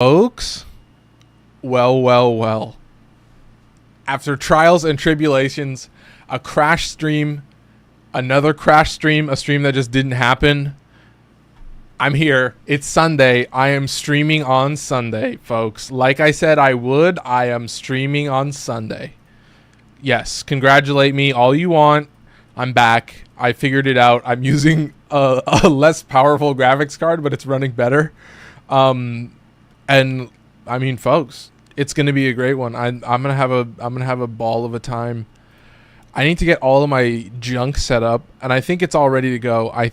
Folks, well. After trials and tribulations, a crash stream, another crash stream, a stream that just didn't happen. I'm here. It's Sunday. I am streaming on Sunday, folks. Like I said I would, I am streaming on Sunday. Yes, congratulate me all you want. I'm back. I figured it out. I'm using a less powerful graphics card, but it's running better. And I mean, folks, it's going to be a great one. I'm going to have a ball of a time. I need to get all of my junk set up, and I think it's all ready to go. I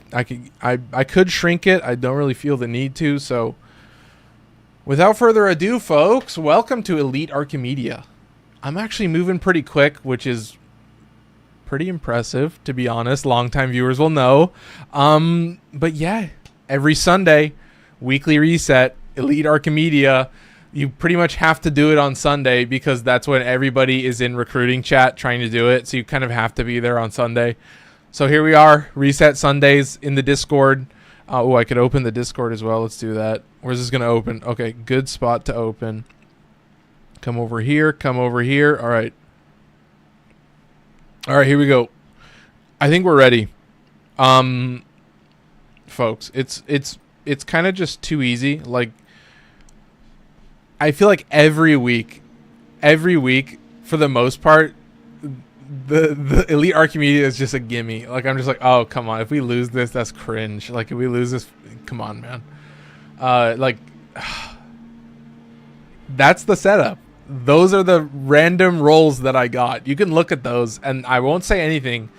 could shrink it. I don't really feel the need to. So without further ado, folks, welcome to Elite Archimedea. I'm actually moving pretty quick, which is pretty impressive, to be honest. Longtime viewers will know. But yeah, every Sunday, weekly reset, Elite Archimedea. You pretty much have to do it on Sunday because that's when everybody is in recruiting chat trying to do it. So you kind of have to be there on Sunday. So here we are, reset Sundays in the Discord. Oh, I could open the Discord as well. Let's do that. Where's this going to open? Okay, good spot to open. Come over here. Come over here. All right. All right, here we go. I think we're ready. Folks, it's kind of just too easy. Like, I feel like every week, for the most part, the Elite Archimedea is just a gimme. Like, I'm just like, oh, come on. If we lose this, that's cringe. Like, if we lose this, come on, man. That's the setup. Those are the random rolls that I got. You can look at those, and I won't say anything.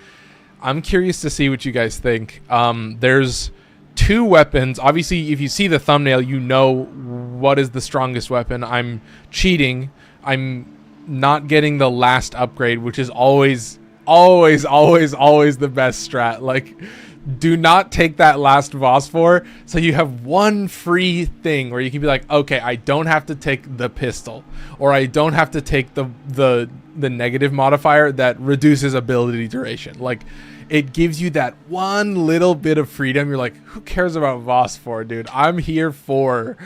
I'm curious to see what you guys think. There's two weapons. Obviously, if you see the thumbnail, you know what is the strongest weapon. I'm cheating. I'm not getting the last upgrade, which is always the best strat. Like, do not take that last phosphor, so you have one free thing where you can be like, okay, I don't have to take the pistol, or I don't have to take the negative modifier that reduces ability duration. Like, it gives you that one little bit of freedom. You're like, who cares about phosphor, dude? I'm here for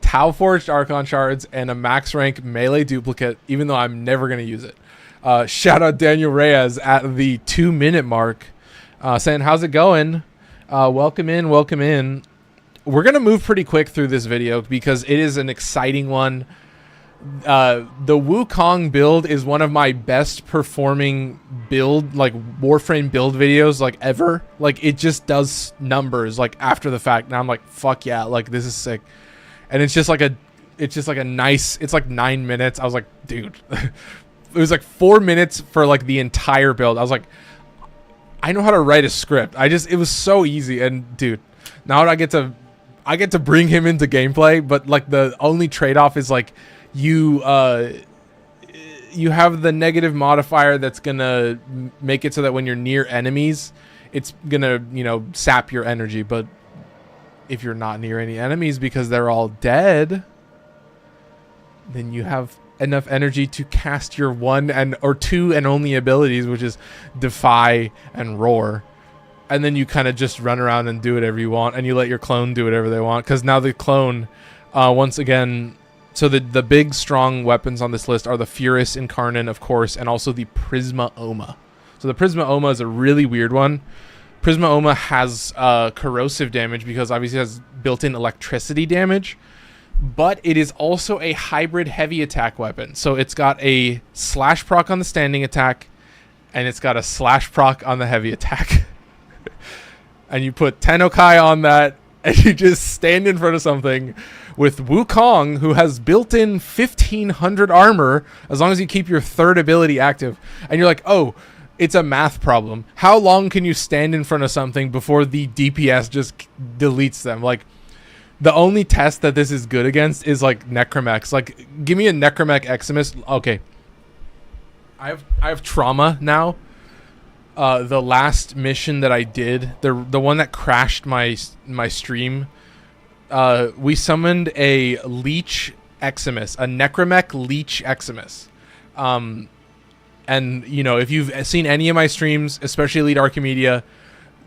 Tau Forged Archon shards and a max rank melee duplicate, even though I'm never going to use it. Shout out Daniel Reyes at the 2-minute mark, saying, how's it going? Welcome in. We're going to move pretty quick through this video because it is an exciting one. The Wukong build is one of my best performing build, like Warframe build videos, like ever. Like, it just does numbers like after the fact. Now I'm like, fuck yeah, like this is sick. And it's just like a nice, it's like 9 minutes. I was like, dude, it was like 4 minutes for like the entire build. I was like, I know how to write a script. It was so easy. And dude, now I get to bring him into gameplay, but like the only trade-off is like, you have the negative modifier that's gonna make it so that when you're near enemies, it's gonna, you know, sap your energy. But if you're not near any enemies because they're all dead, then you have enough energy to cast your one or two and only abilities, which is Defy and Roar. And then you kind of just run around and do whatever you want, and you let your clone do whatever they want. Because now the clone, once again. So the big strong weapons on this list are the Furis Incarnate, of course, and also the Prisma Oma. So the Prisma Oma is a really weird one. Prisma Oma has corrosive damage because obviously it has built-in electricity damage, but it is also a hybrid heavy attack weapon. So it's got a slash proc on the standing attack, and it's got a slash proc on the heavy attack. And you put Tennokai on that, and you just stand in front of something with Wukong, who has built-in 1500 armor as long as you keep your third ability active. And you're like, oh, it's a math problem. How long can you stand in front of something before the DPS just deletes them? Like, the only test that this is good against is like Necromex. Like, give me a Necromech Eximus. Okay, I have trauma now. The last mission that I did, the one that crashed my stream, we summoned a Leech Eximus, a Necromech Leech Eximus. And, you know, if you've seen any of my streams, especially Elite Archimedea,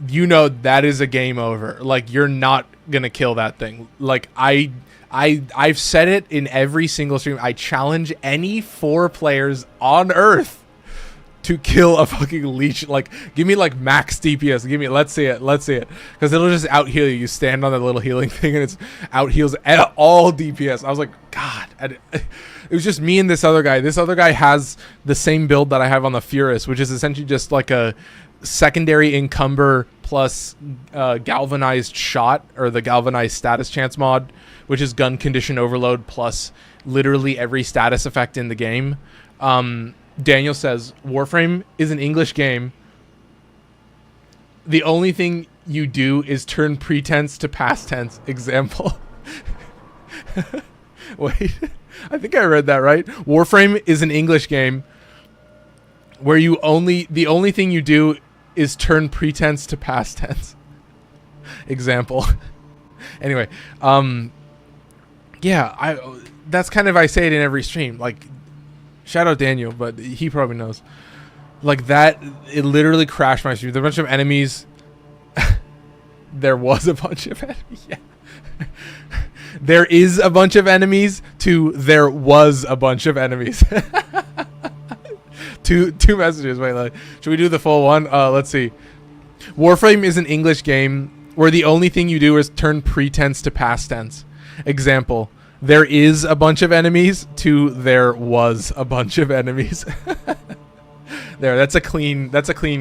you know that is a game over. Like, you're not gonna kill that thing. Like, I I've said it in every single stream. I challenge any 4 players on Earth to kill a fucking leech. Like, give me like max DPS. Give me, let's see it. Because it'll just out heal you. You stand on that little healing thing and it's out heals at all DPS. I was like, God. It was just me and this other guy. This other guy has the same build that I have on the Furis, which is essentially just like a secondary encumber plus galvanized shot, or the galvanized status chance mod, which is gun condition overload plus literally every status effect in the game. Daniel says, Warframe is an English game. The only thing you do is turn pretense to past tense. Example. Wait, I think I read that right. Warframe is an English game where the only thing you do is turn pretense to past tense. Example. Anyway, yeah, that's kind of, I say it in every stream, like, shout out Daniel, but he probably knows. Like that, it literally crashed my stream. There were a bunch of enemies. There was a bunch of enemies. Yeah. There is a bunch of enemies to there was a bunch of enemies. Two messages. Wait, like, should we do the full one? Let's see. Warframe is an English game where the only thing you do is turn pretense to past tense. Example. There is a bunch of enemies to there was a bunch of enemies. There, that's a clean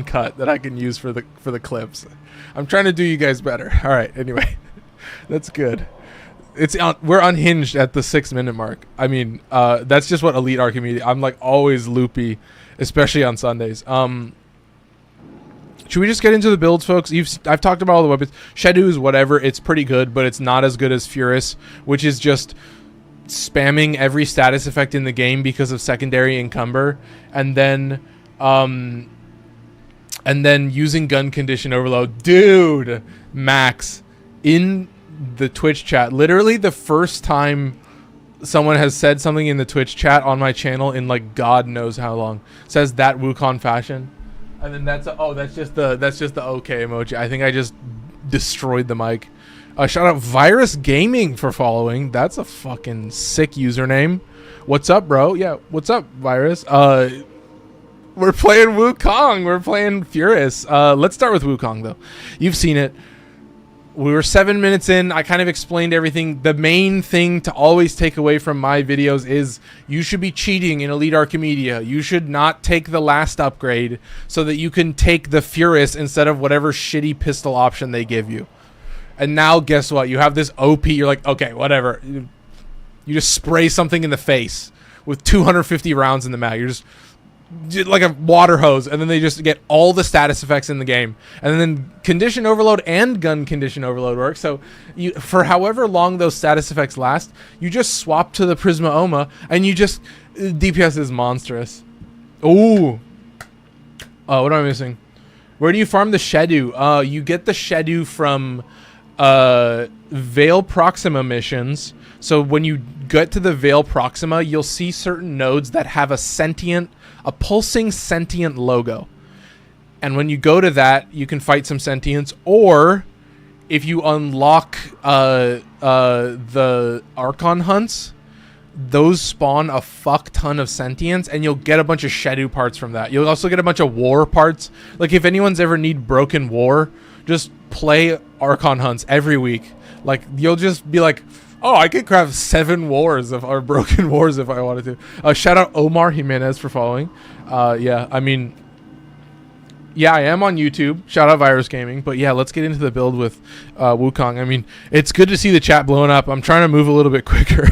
cut that I can use for the clips. I'm trying to do you guys better. All right, anyway. That's good. We're unhinged at the 6-minute mark. I mean, that's just what elite Archimedea. I'm like always loopy, especially on Sundays. Should we just get into the builds, folks? I've talked about all the weapons. Shedu is whatever. It's pretty good, but it's not as good as Furis, which is just spamming every status effect in the game because of secondary encumber, and then using gun condition overload. Dude, Max, in the Twitch chat, literally the first time someone has said something in the Twitch chat on my channel in like God knows how long, says that Wukong fashion. And then that's just the okay emoji. I think I just destroyed the mic. Shout out Virus Gaming for following. That's a fucking sick username. What's up, bro? Yeah, what's up, Virus? We're playing Wukong. We're playing Furis. Let's start with Wukong though. You've seen it. We were 7 minutes in. I kind of explained everything. The main thing to always take away from my videos is you should be cheating in Elite Archimedea. You should not take the last upgrade so that you can take the Furis instead of whatever shitty pistol option they give you. And now guess what? You have this OP. You're like, okay, whatever. You just spray something in the face with 250 rounds in the mag. You're just like a water hose, and then they just get all the status effects in the game, and then condition overload and gun condition overload work. So you, for however long those status effects last, you just swap to the Prisma Oma, and you just DPS is monstrous. Ooh, what am I missing? Where do you farm the Shedu? You get the Shedu from Veil Proxima missions. So when you get to the Veil Proxima, you'll see certain nodes that have a pulsing sentient logo. And when you go to that, you can fight some sentients. Or if you unlock the Archon hunts, those spawn a fuck ton of sentients, and you'll get a bunch of Shedu parts from that. You'll also get a bunch of war parts. Like if anyone's ever need broken war, just play Archon hunts every week. Like you'll just be like, oh, I could craft 7 wars or broken wars if I wanted to. Shout out Omar Jimenez for following. Yeah, I mean, yeah, I am on YouTube. Shout out Virus Gaming. But yeah, let's get into the build with Wukong. I mean, it's good to see the chat blowing up. I'm trying to move a little bit quicker.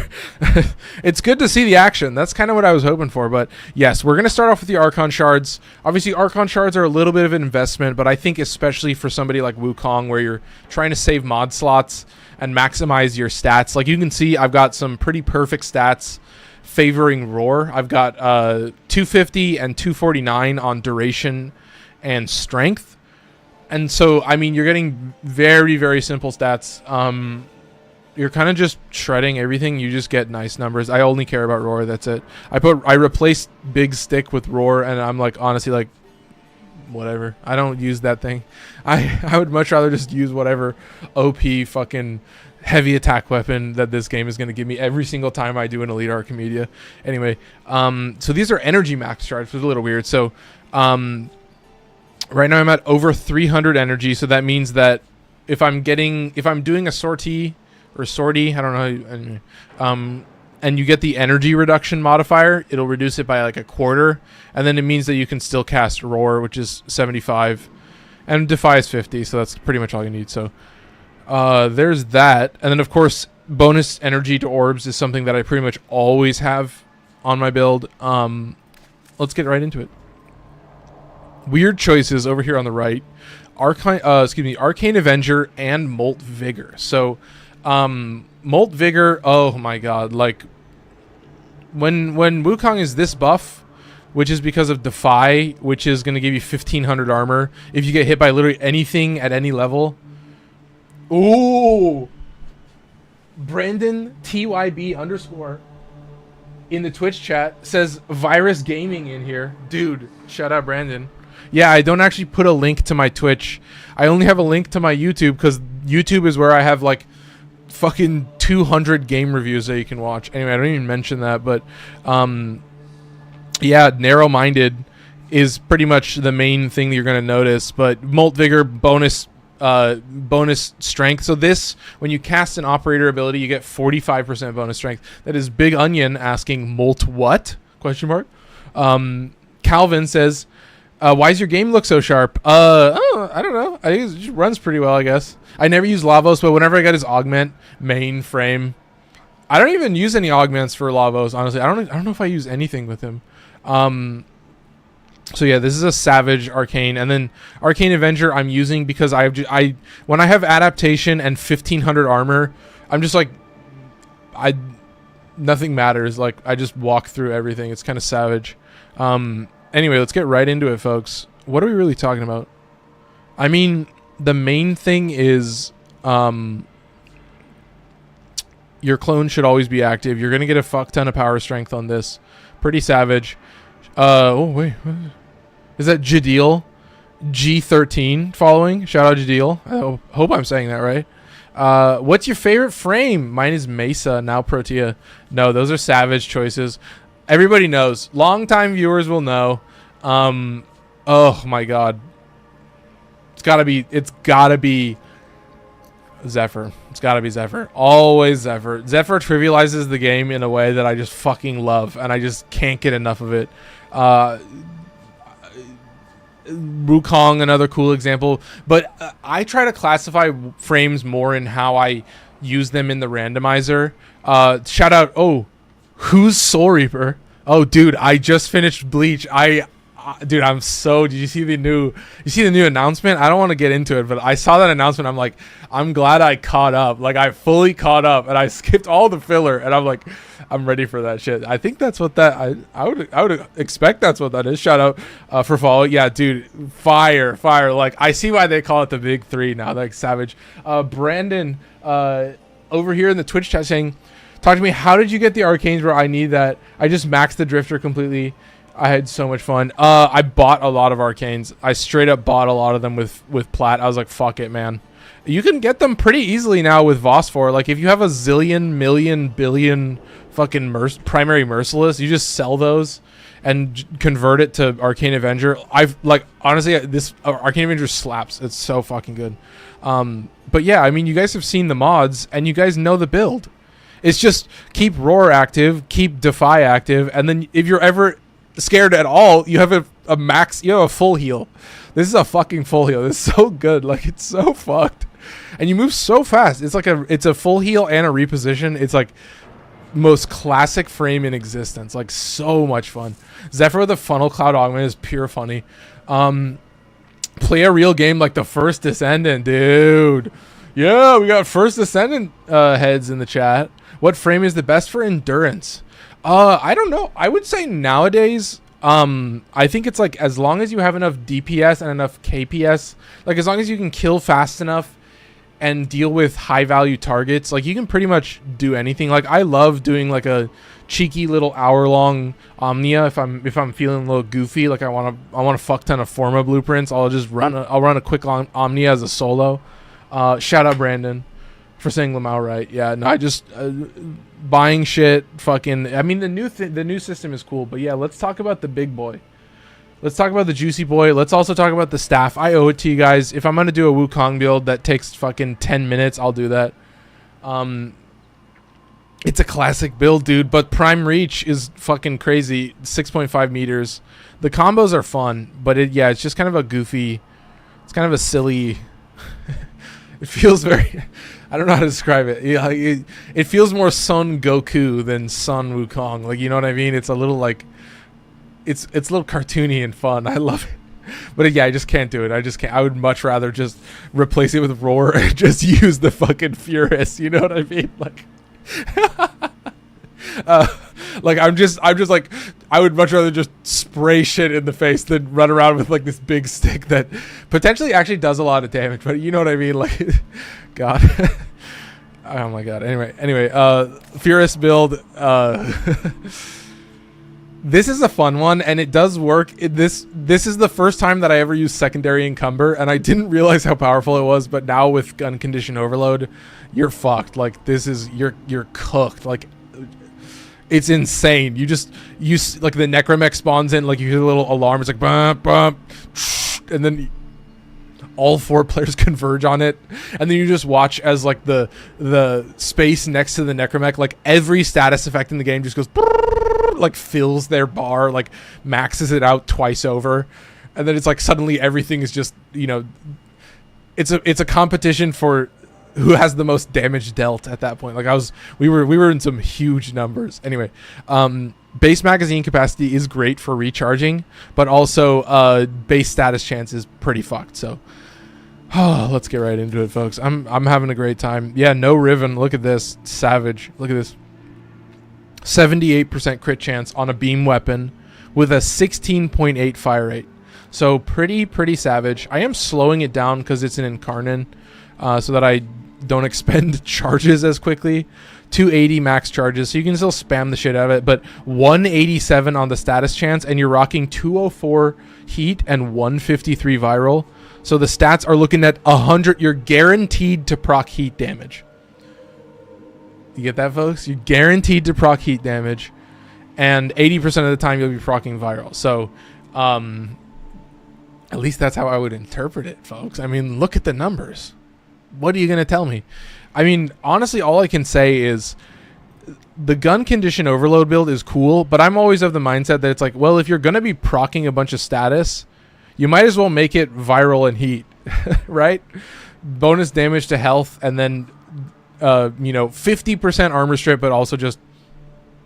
It's good to see the action. That's kind of what I was hoping for. But yes, we're going to start off with the Archon Shards. Obviously, Archon Shards are a little bit of an investment, but I think especially for somebody like Wukong where you're trying to save mod slots and maximize your stats. Like you can see, I've got some pretty perfect stats favoring Roar. I've got 250 and 249 on duration and strength. And so, I mean, you're getting very, very simple stats. You're kind of just shredding everything. You just get nice numbers. I only care about Roar. That's it. I replaced Big Stick with Roar, and I'm like, honestly, like, whatever. I don't use that thing. I would much rather just use whatever OP fucking heavy attack weapon that this game is going to give me every single time I do an Elite Archimedea. Anyway, so these are energy max charts, which is a little weird. So right now I'm at over 300 energy, so that means that if I'm doing a sortie, I don't know how you, and you get the energy reduction modifier, it'll reduce it by like a quarter, and then it means that you can still cast Roar, which is 75, and Defy is 50, so that's pretty much all you need. So there's that, and then of course bonus energy to orbs is something that I pretty much always have on my build. Let's get right into it. Weird choices over here on the right. Arcane Avenger and Molt Vigor. So Molt Vigor, oh my god, like when Wukong is this buff, which is because of Defy, which is going to give you 1500 armor if you get hit by literally anything at any level. Ooh, Brandon TYB _ in the Twitch chat says Virus Gaming in here. Dude, shout out Brandon. Yeah, I don't actually put a link to my Twitch. I only have a link to my YouTube because YouTube is where I have like fucking 200 game reviews that you can watch. Anyway, I don't even mention that, but yeah, Narrow-Minded is pretty much the main thing that you're going to notice. But Molt Vigor bonus strength. So this, when you cast an operator ability, you get 45% bonus strength. That is Big Onion asking Molt what? Question mark. Calvin says, why does your game look so sharp? Oh, I don't know. I think it just runs pretty well, I guess. I never use Lavos, but whenever I got his augment mainframe, I don't even use any augments for Lavos, honestly. I don't know if I use anything with him. So yeah, this is a Savage Arcane, and then Arcane Avenger I'm using because when I have adaptation and 1500 armor, I'm just like, nothing matters. Like I just walk through everything. It's kind of savage. Anyway, let's get right into it, folks. What are we really talking about? I mean, the main thing is your clone should always be active. You're going to get a fuck ton of power strength on this. Pretty savage. Oh, wait. Is that Jadil? G13 following? Shout out Jadil. I hope I'm saying that right. What's your favorite frame? Mine is Mesa, now Protea. No, those are savage choices. Everybody knows. Long-time viewers will know. Oh my god. It's gotta be Zephyr. It's gotta be Zephyr. Always Zephyr. Zephyr trivializes the game in a way that I just fucking love, and I just can't get enough of it. Wukong, another cool example. But I try to classify frames more in how I use them in the randomizer. Shout out, who's Soul Reaper? Oh, dude, I just finished Bleach. Dude, did you see the new announcement? I don't want to get into it, but I saw that announcement. I'm like, I'm glad I caught up. Like, I fully caught up, and I skipped all the filler, and I'm like, I'm ready for that shit. I think that's what that, I would expect that's what that is. Shout out for follow. Yeah, dude, fire. Like, I see why they call it the big three now. Like, savage. Brandon over here in the Twitch chat saying, talk to me, how did you get the arcanes, bro? I need that. I just maxed the drifter completely. I had so much fun. I bought a lot of arcanes. I straight up bought a lot of them with plat. I was like, fuck it, man. You can get them pretty easily now with Vosphor. Like, if you have a zillion, million, billion fucking primary merciless, you just sell those and convert it to Arcane Avenger. Honestly, this Arcane Avenger slaps. It's so fucking good. But yeah, I mean, you guys have seen the mods and you guys know the build. It's just keep Roar active, keep Defy active, and then if you're ever scared at all, you have a max, you have a full heal. This is a fucking full heal. It's so good. Like, it's so fucked, and you move so fast. It's a full heal and a reposition. It's like most classic frame in existence. Like, so much fun. Zephyr with the funnel cloud augment is pure funny. Play a real game like the First Descendant, dude. Yeah, we got First Descendant heads in the chat. What frame is the best for endurance? I don't know. I would say nowadays, I think it's like as long as you have enough DPS and enough KPS, like as long as you can kill fast enough and deal with high value targets, like you can pretty much do anything. Like I love doing like a cheeky little hour-long Omnia if I'm feeling a little goofy, like I want a fuck ton of Forma blueprints. I'll run a quick Omnia as a solo. Shout out Brandon. For saying them outright. Yeah, no, I just buying shit. Fucking. I mean, the new system is cool, but yeah, let's talk about the big boy. Let's talk about the juicy boy. Let's also talk about the staff. I owe it to you guys. If I'm gonna do a Wukong build that takes fucking 10 minutes, I'll do that. It's a classic build, dude. But prime reach is fucking crazy. 6.5 meters. The combos are fun, but it's just kind of a goofy. It's kind of a silly. It feels very. I don't know how to describe it. Yeah, it feels more Son Goku than Son Wukong. Like, you know what I mean? It's a little like, it's a little cartoony and fun. I love it, but yeah, I just can't do it. I just can't. I would much rather just replace it with Roar and just use the fucking Furis. You know what I mean? Like, like I'm just like, I would much rather just spray shit in the face than run around with like this big stick that potentially actually does a lot of damage. But you know what I mean? Like, God. Oh my God. Anyway, Furis build. This is a fun one, and it does work. This is the first time that I ever used secondary encumber, and I didn't realize how powerful it was. But now with gun condition overload, you're fucked. Like, this is you're cooked. Like, it's insane. You like the necromech spawns in, like you hear the little alarm. It's like bump bump, and then all 4 players converge on it, and then you just watch as like the space next to the necromech, like every status effect in the game just goes like fills their bar, like maxes it out twice over, and then it's like suddenly everything is just, you know, it's a competition for who has the most damage dealt at that point. Like we were in some huge numbers. Anyway, base magazine capacity is great for recharging, but also base status chance is pretty fucked. So let's get right into it, folks. I'm having a great time. Yeah, no Riven. Look at this. Savage. Look at this. 78% crit chance on a beam weapon with a 16.8 fire rate. So pretty savage. I am slowing it down because it's an Incarnon, so that I don't expend charges as quickly. 280 max charges, so you can still spam the shit out of it, but 187 on the status chance, and you're rocking 204 heat and 153 viral. So the stats are looking at 100. You're guaranteed to proc heat damage. You get that, folks? You're guaranteed to proc heat damage, and 80% of the time you'll be proccing viral. So at least that's how I would interpret it, folks. I mean, look at the numbers. What are you going to tell me? I mean, honestly, all I can say is the gun condition overload build is cool, but I'm always of the mindset that it's like, well, if you're going to be proccing a bunch of status, you might as well make it viral and heat, right? Bonus damage to health, and then, 50% armor strip, but also just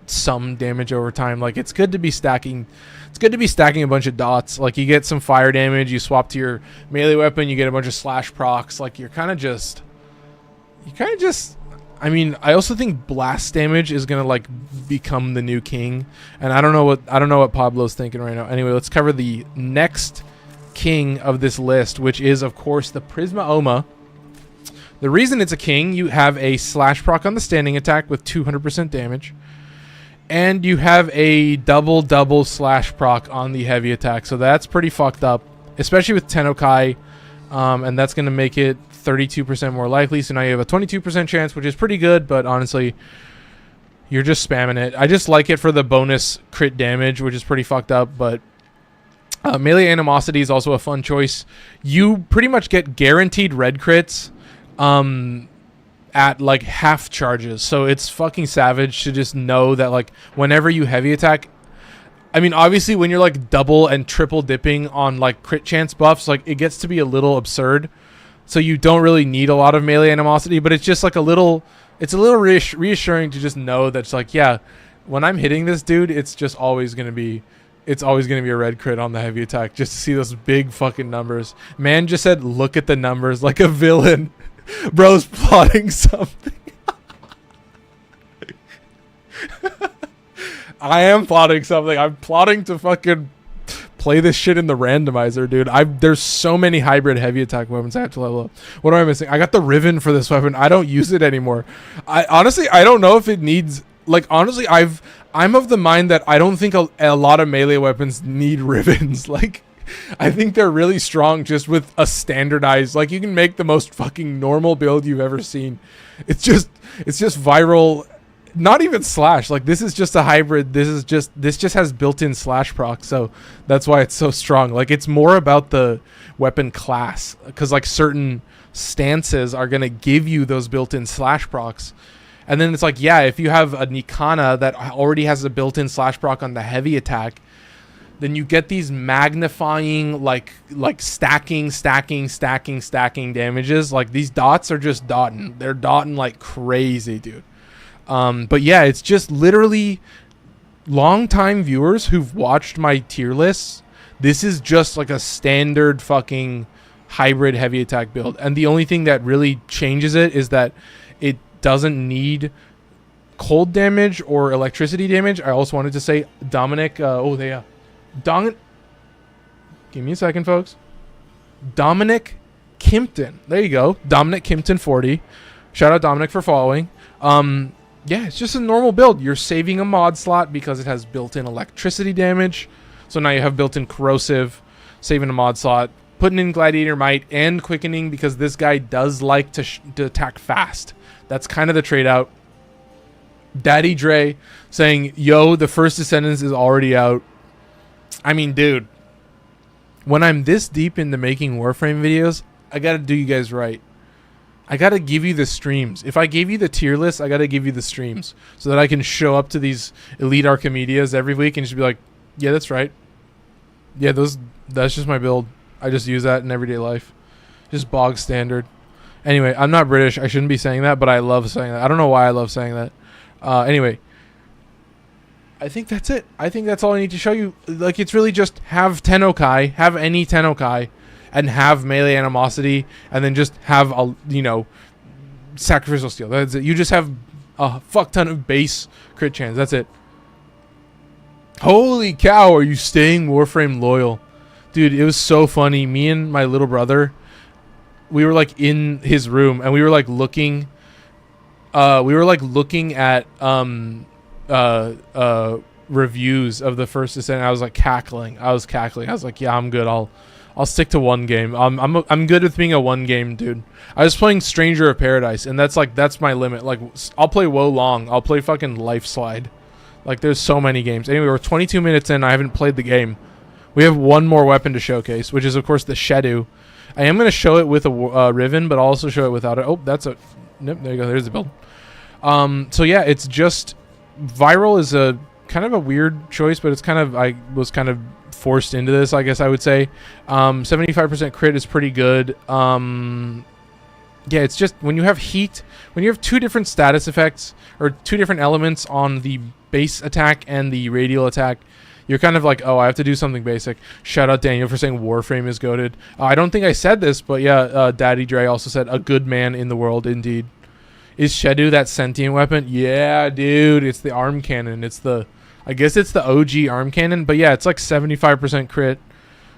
some damage over time. Like, it's good to be stacking. It's good to be stacking a bunch of dots. Like, you get some fire damage, you swap to your melee weapon, you get a bunch of slash procs. Like, you're kind of just. I mean, I also think blast damage is gonna like become the new king, and I don't know what Pablo's thinking right now. Anyway, let's cover the next king of this list, which is of course the Prisma Oma. The reason it's a king, you have a slash proc on the standing attack with 200% damage, and you have a double slash proc on the heavy attack. So that's pretty fucked up, especially with Tennokai, and that's gonna make it 32% more likely. So now you have a 22% chance, which is pretty good, but honestly, you're just spamming it. I just like it for the bonus crit damage, which is pretty fucked up, but melee animosity is also a fun choice. You pretty much get guaranteed red crits at like half charges, so it's fucking savage to just know that like whenever you heavy attack, I mean, obviously when you're like double and triple dipping on like crit chance buffs, like it gets to be a little absurd. So you don't really need a lot of melee animosity, but it's just like it's a little reassuring to just know that it's like, yeah, when I'm hitting this dude, it's always going to be a red crit on the heavy attack, just to see those big fucking numbers. Man just said, look at the numbers like a villain. Bro's plotting something. I am plotting something. I'm plotting to fucking play this shit in the randomizer, dude. There's so many hybrid heavy attack weapons I have to level up. What am I missing? I got the Riven for this weapon. I don't use it anymore. I don't know if it needs, like, honestly, I'm of the mind that I don't think a lot of melee weapons need Rivens. Like, I think they're really strong just with a standardized, like you can make the most fucking normal build you've ever seen. It's just viral, not even slash. Like this is just a hybrid. This just has built-in slash proc. So that's why it's so strong. Like it's more about the weapon class, because like certain stances are going to give you those built-in slash procs. And then it's like, yeah, if you have a Nikana that already has a built-in slash proc on the heavy attack, then you get these magnifying, like stacking damages. Like these dots are just dotting. They're dotting like crazy, dude. But yeah, it's just literally long-time viewers who've watched my tier lists. This is just like a standard fucking hybrid heavy attack build. And the only thing that really changes it is that it doesn't need cold damage or electricity damage. I also wanted to say Dominic, give me a second, folks. Dominic Kimpton. There you go. Dominic Kimpton 40. Shout out Dominic for following. Yeah, it's just a normal build. You're saving a mod slot because it has built-in electricity damage. So now you have built-in corrosive, saving a mod slot, putting in Gladiator Might, and quickening because this guy does like to attack fast. That's kind of the trade-out. Daddy Dre saying, yo, the first Descendants is already out. I mean, dude, when I'm this deep into making Warframe videos, I got to do you guys right. I got to give you the streams. If I gave you the tier list, I got to give you the streams so that I can show up to these elite Archimedeas every week and just be like, yeah, that's right. Yeah, that's just my build. I just use that in everyday life. Just bog standard. Anyway, I'm not British. I shouldn't be saying that, but I love saying that. I don't know why I love saying that. Anyway, I think that's it. I think that's all I need to show you. Like, it's really just have Tennokai, have any Tennokai, and have melee animosity, and then just have a, sacrificial steel. That's it. You just have a fuck ton of base crit chance. That's it. Holy cow, are you staying Warframe loyal? Dude, it was so funny. Me and my little brother, we were like in his room and we were like looking at reviews of the first Descent. I was like cackling. I was like, yeah, I'm good. I'll stick to one game. I'm good with being a one game dude. I was playing Stranger of Paradise, and that's my limit. Like, I'll play Wo Long. I'll play fucking Life Slide. Like, there's so many games. Anyway, we're 22 minutes in. I haven't played the game. We have one more weapon to showcase, which is, of course, the Shedu. I am going to show it with a Riven, but I'll also show it without it. Oh, that's a... Nope, there you go. There's the build. So, yeah, it's just... Viral is a kind of a weird choice, but it's kind of... I was kind of forced into this, I guess I would say. 75% crit is pretty good. Yeah, it's just when you have heat, when you have two different status effects or two different elements on the base attack and the radial attack, you're kind of like, oh, I have to do something basic. Shout out Daniel for saying Warframe is goated. I don't think I said this, but yeah, Daddy Dre also said a good man in the world indeed. Is Shedu that sentient weapon? Yeah, dude, it's the arm cannon. I guess it's the OG arm cannon, but yeah, it's like 75% crit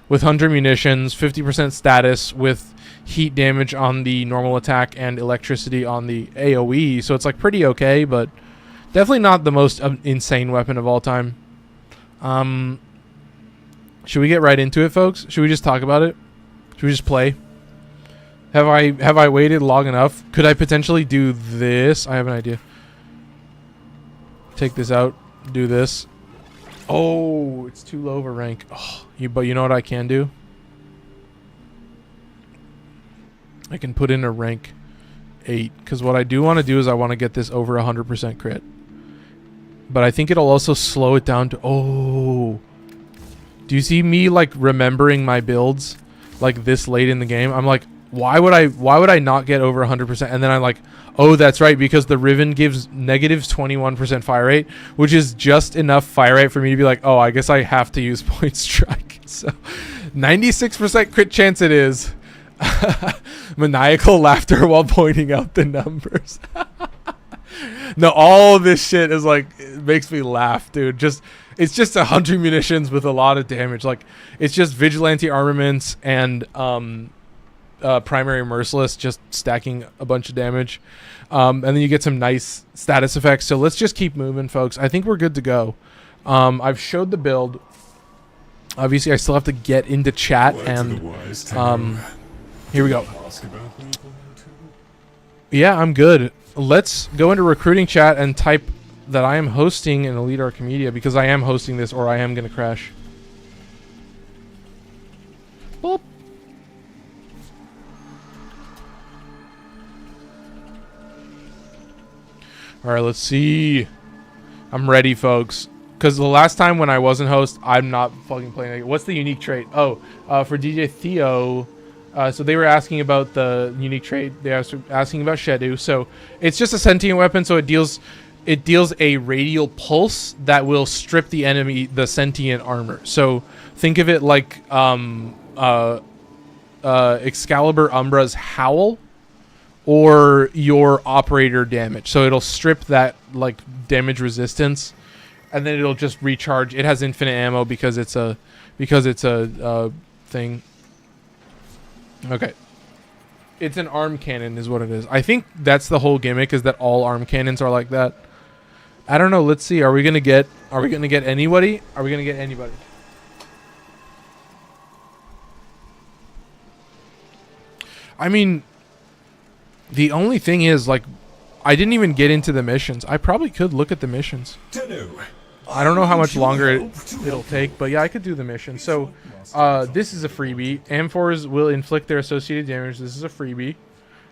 with 100 munitions, 50% status with heat damage on the normal attack and electricity on the AoE. So it's like pretty okay, but definitely not the most insane weapon of all time. Should we get right into it, folks? Should we just talk about it? Should we just play? Have I waited long enough? Could I potentially do this? I have an idea. Take this out. Do this. Oh, it's too low of a rank. Oh, but you know what I can do? I can put in a rank 8. Because what I do want to do is I want to get this over 100% crit. But I think it'll also slow it down to... Oh. Do you see me, like, remembering my builds, like, this late in the game? I'm like, why would I not get over 100%? And then I'm like, oh, that's right, because the Riven gives negative 21% fire rate, which is just enough fire rate for me to be like, oh, I guess I have to use Point Strike. So, 96% crit chance it is. Maniacal laughter while pointing out the numbers. No, all this shit is like, it makes me laugh, dude. It's just 100 munitions with a lot of damage. Like, it's just vigilante armaments and primary merciless just stacking a bunch of damage. And then you get some nice status effects. So let's just keep moving, folks. I think we're good to go. I've showed the build. Obviously, I still have to get into chat, and here we go. Yeah, I'm good. Let's go into recruiting chat and type that I am hosting an Elite Archimedea, because I am hosting this, or I am going to crash. Boop. Alright, let's see. I'm ready, folks. Because the last time when I wasn't host, I'm not fucking playing. What's the unique trait? Oh, for DJ Theo, so they were asking about the unique trait. They were asking about Shedu. So it's just a sentient weapon, so it deals a radial pulse that will strip the enemy, the sentient armor. So think of it like Excalibur Umbra's Howl, or your operator damage. So it'll strip that like damage resistance, and then it'll just recharge. It has infinite ammo because it's a thing. Okay. It's an arm cannon is what it is. I think that's the whole gimmick, is that all arm cannons are like that. I don't know. Let's see. Are we gonna get anybody? Are we gonna get anybody? I mean, the only thing is, like, I didn't even get into the missions. I probably could look at the missions. I don't know how much longer it'll take, but yeah, I could do the mission. So, this is a freebie. Amphors will inflict their associated damage. This is a freebie.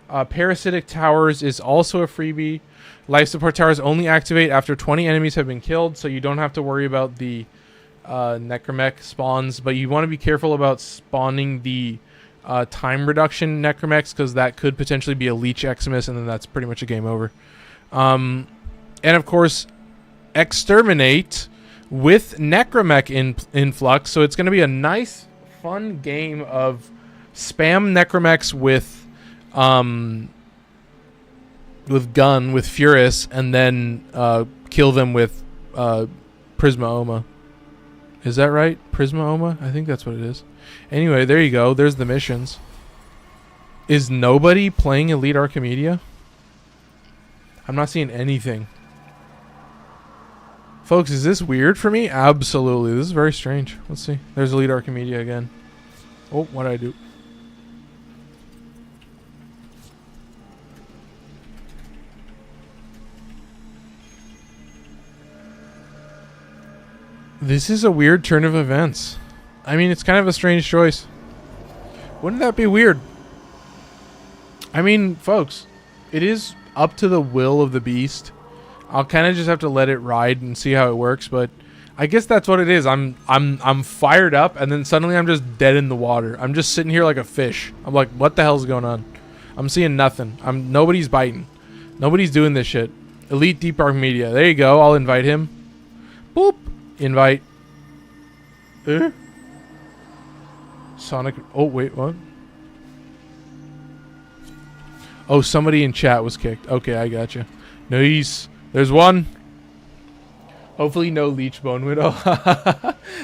Parasitic Towers is also a freebie. Life Support Towers only activate after 20 enemies have been killed, so you don't have to worry about the Necromech spawns, but you want to be careful about spawning the time reduction Necromechs, because that could potentially be a Leech Eximus, and then that's pretty much a game over. And of course, Exterminate with Necromech influx, so it's going to be a nice, fun game of spam Necromechs with gun, with Furis, and then kill them with Prisma-Oma. Is that right? Prisma-Oma? I think that's what it is. Anyway, there you go. There's the missions. Is nobody playing Elite Archimedea? I'm not seeing anything. Folks, is this weird for me? Absolutely. This is very strange. Let's see. There's Elite Archimedea again. Oh, what did I do? This is a weird turn of events. I mean, it's kind of a strange choice. Wouldn't that be weird? I mean, folks, it is up to the will of the beast. I'll kind of just have to let it ride and see how it works, but I guess that's what it is. I'm fired up, and then suddenly I'm just dead in the water. I'm just sitting here like a fish. I'm like, what the hell's going on? I'm seeing nothing. Nobody's biting. Nobody's doing this shit. Elite Deep Archimedea. There you go. I'll invite him. Boop. Invite. Sonic. Oh, wait, what? Oh, somebody in chat was kicked. Okay, I gotcha. Nice. There's one. Hopefully no Leech Bone Widow.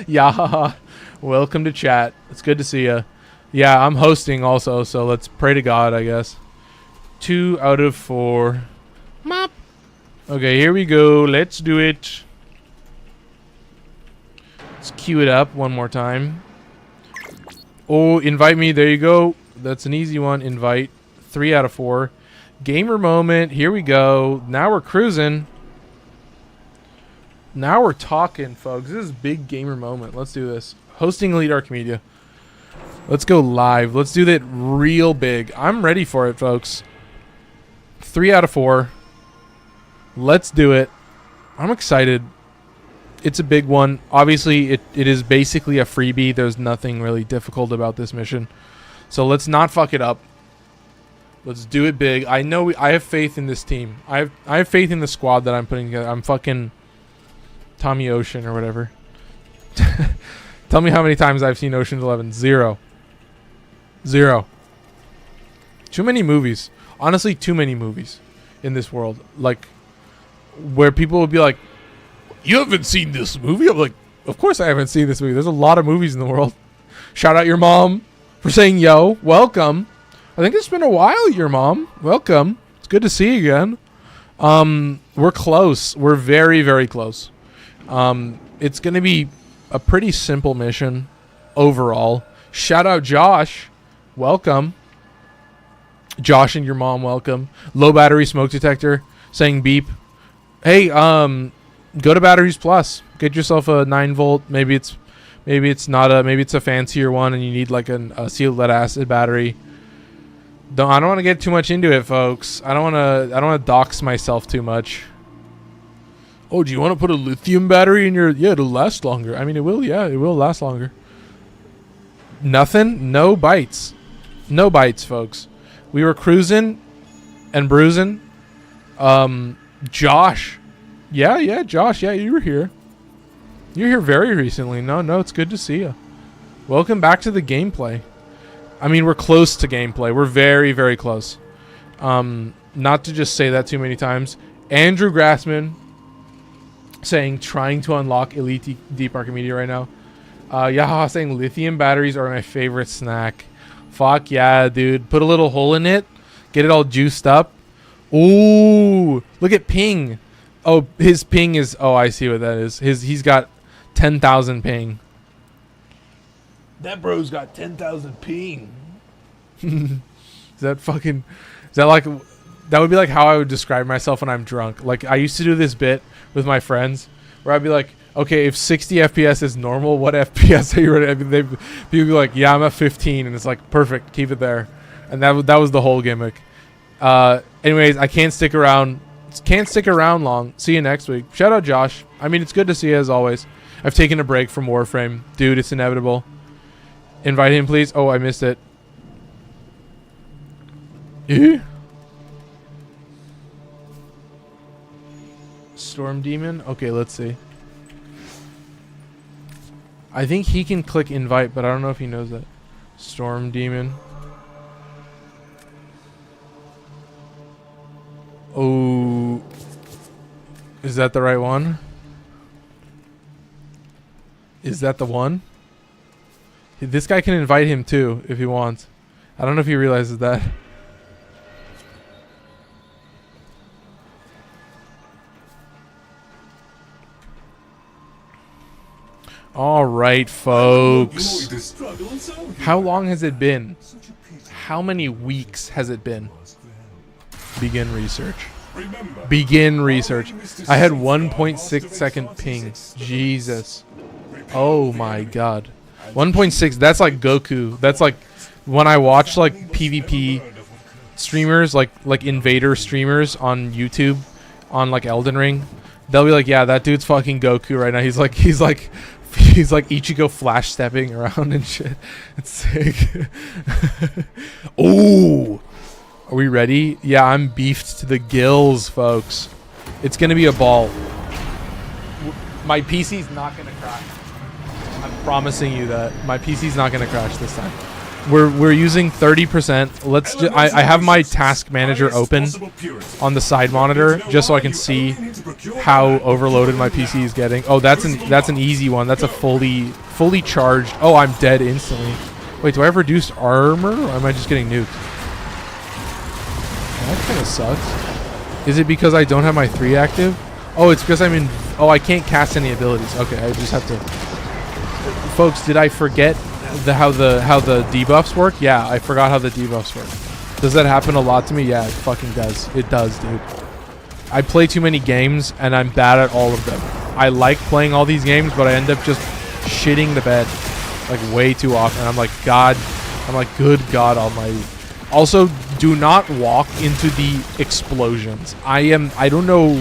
Yeah. Welcome to chat. It's good to see ya. Yeah, I'm hosting also, so let's pray to God, I guess. 2 out of 4. Mop. Okay, here we go. Let's do it. Let's queue it up one more time. Oh, invite me. There you go. That's an easy one. Invite. 3 out of 4. Gamer moment. Here we go. Now we're cruising. Now we're talking, folks. This is big gamer moment. Let's do this. Hosting Elite Archimedea. Let's go live. Let's do that real big. I'm ready for it, folks. 3 out of 4. Let's do it. I'm excited. It's a big one. Obviously, it is basically a freebie. There's nothing really difficult about this mission. So let's not fuck it up. Let's do it big. I know I have faith in this team. I have faith in the squad that I'm putting together. I'm fucking Tommy Ocean or whatever. Tell me how many times I've seen Ocean's 11. 0. 0. Too many movies. Honestly, too many movies in this world. Like, where people would be like, you haven't seen this movie? I'm like, of course I haven't seen this movie. There's a lot of movies in the world. Shout out your mom for saying yo. Welcome. I think it's been a while, your mom. Welcome. It's good to see you again. We're close. We're very, very close. It's going to be a pretty simple mission overall. Shout out Josh. Welcome. Josh and your mom, welcome. Low battery smoke detector saying beep. Hey, go to Batteries Plus. Get yourself a 9-volt. Maybe it's a fancier one and you need like a sealed lead acid battery. I don't want to get too much into it, folks. I don't want to dox myself too much. Oh, do you want to put a lithium battery in your... Yeah, it'll last longer. I mean, it will. Yeah, it will last longer. Nothing. No bites. No bites, folks. We were cruising and bruising. Josh. Yeah, Josh. Yeah, you were here. You're here very recently. No, it's good to see you. Welcome back to the gameplay. I mean, we're close to gameplay. We're very, very close. Not to just say that too many times. Andrew Grassman saying, trying to unlock Elite Deep Archimedea right now. Yaha saying, lithium batteries are my favorite snack. Fuck yeah, dude. Put a little hole in it. Get it all juiced up. Ooh, look at ping. Oh, his ping is... Oh, I see what that is. He's got 10,000 ping. That bro's got 10,000 ping. Is that like... That would be like how I would describe myself when I'm drunk. Like, I used to do this bit with my friends where I'd be like, okay, if 60 FPS is normal, what FPS are you running? I mean, people would be like, yeah, I'm at 15. And it's like, perfect, keep it there. And that was the whole gimmick. Anyways, I can't stick around. Can't stick around long. See you next week. Shout out Josh. I mean, it's good to see you as always. I've taken a break from Warframe. Dude, it's inevitable. Invite him, please. Oh, I missed it. Storm Demon? Okay, let's see. I think he can click invite, but I don't know if he knows that. Storm Demon. Oh. Is that the right one? Is that the one? This guy can invite him too, if he wants. I don't know if he realizes that. All right, folks. How long has it been? How many weeks has it been? Begin research. Begin research. I had 1.6 second ping. Jesus. Oh my god. 1.6. That's like Goku. That's like when I watch like PvP streamers, like invader streamers on YouTube, on like Elden Ring. They'll be like, yeah, that dude's fucking Goku right now. He's like Ichigo flash stepping around and shit. It's sick. Oh, are we ready? Yeah, I'm beefed to the gills, folks. It's gonna be a ball. My PC's not gonna crash. I'm promising you that my PC's not gonna crash this time. We're using 30%. Let's. I have my task manager open on the side monitor just so I can see how overloaded my PC is getting. Oh, that's an easy one. That's a fully charged. Oh, I'm dead instantly. Wait, do I have reduced armor, or am I just getting nuked? That kind of sucks. Is it because I don't have my 3 active? Oh, it's because I'm in. Oh, I can't cast any abilities. Okay, I just have to. Folks, did I forget how the debuffs work? Yeah, I forgot how the debuffs work. Does that happen a lot to me? Yeah, it fucking does. It does, dude. I play too many games and I'm bad at all of them. I like playing all these games, but I end up just shitting the bed like way too often. I'm like, good God almighty. Also, do not walk into the explosions. I don't know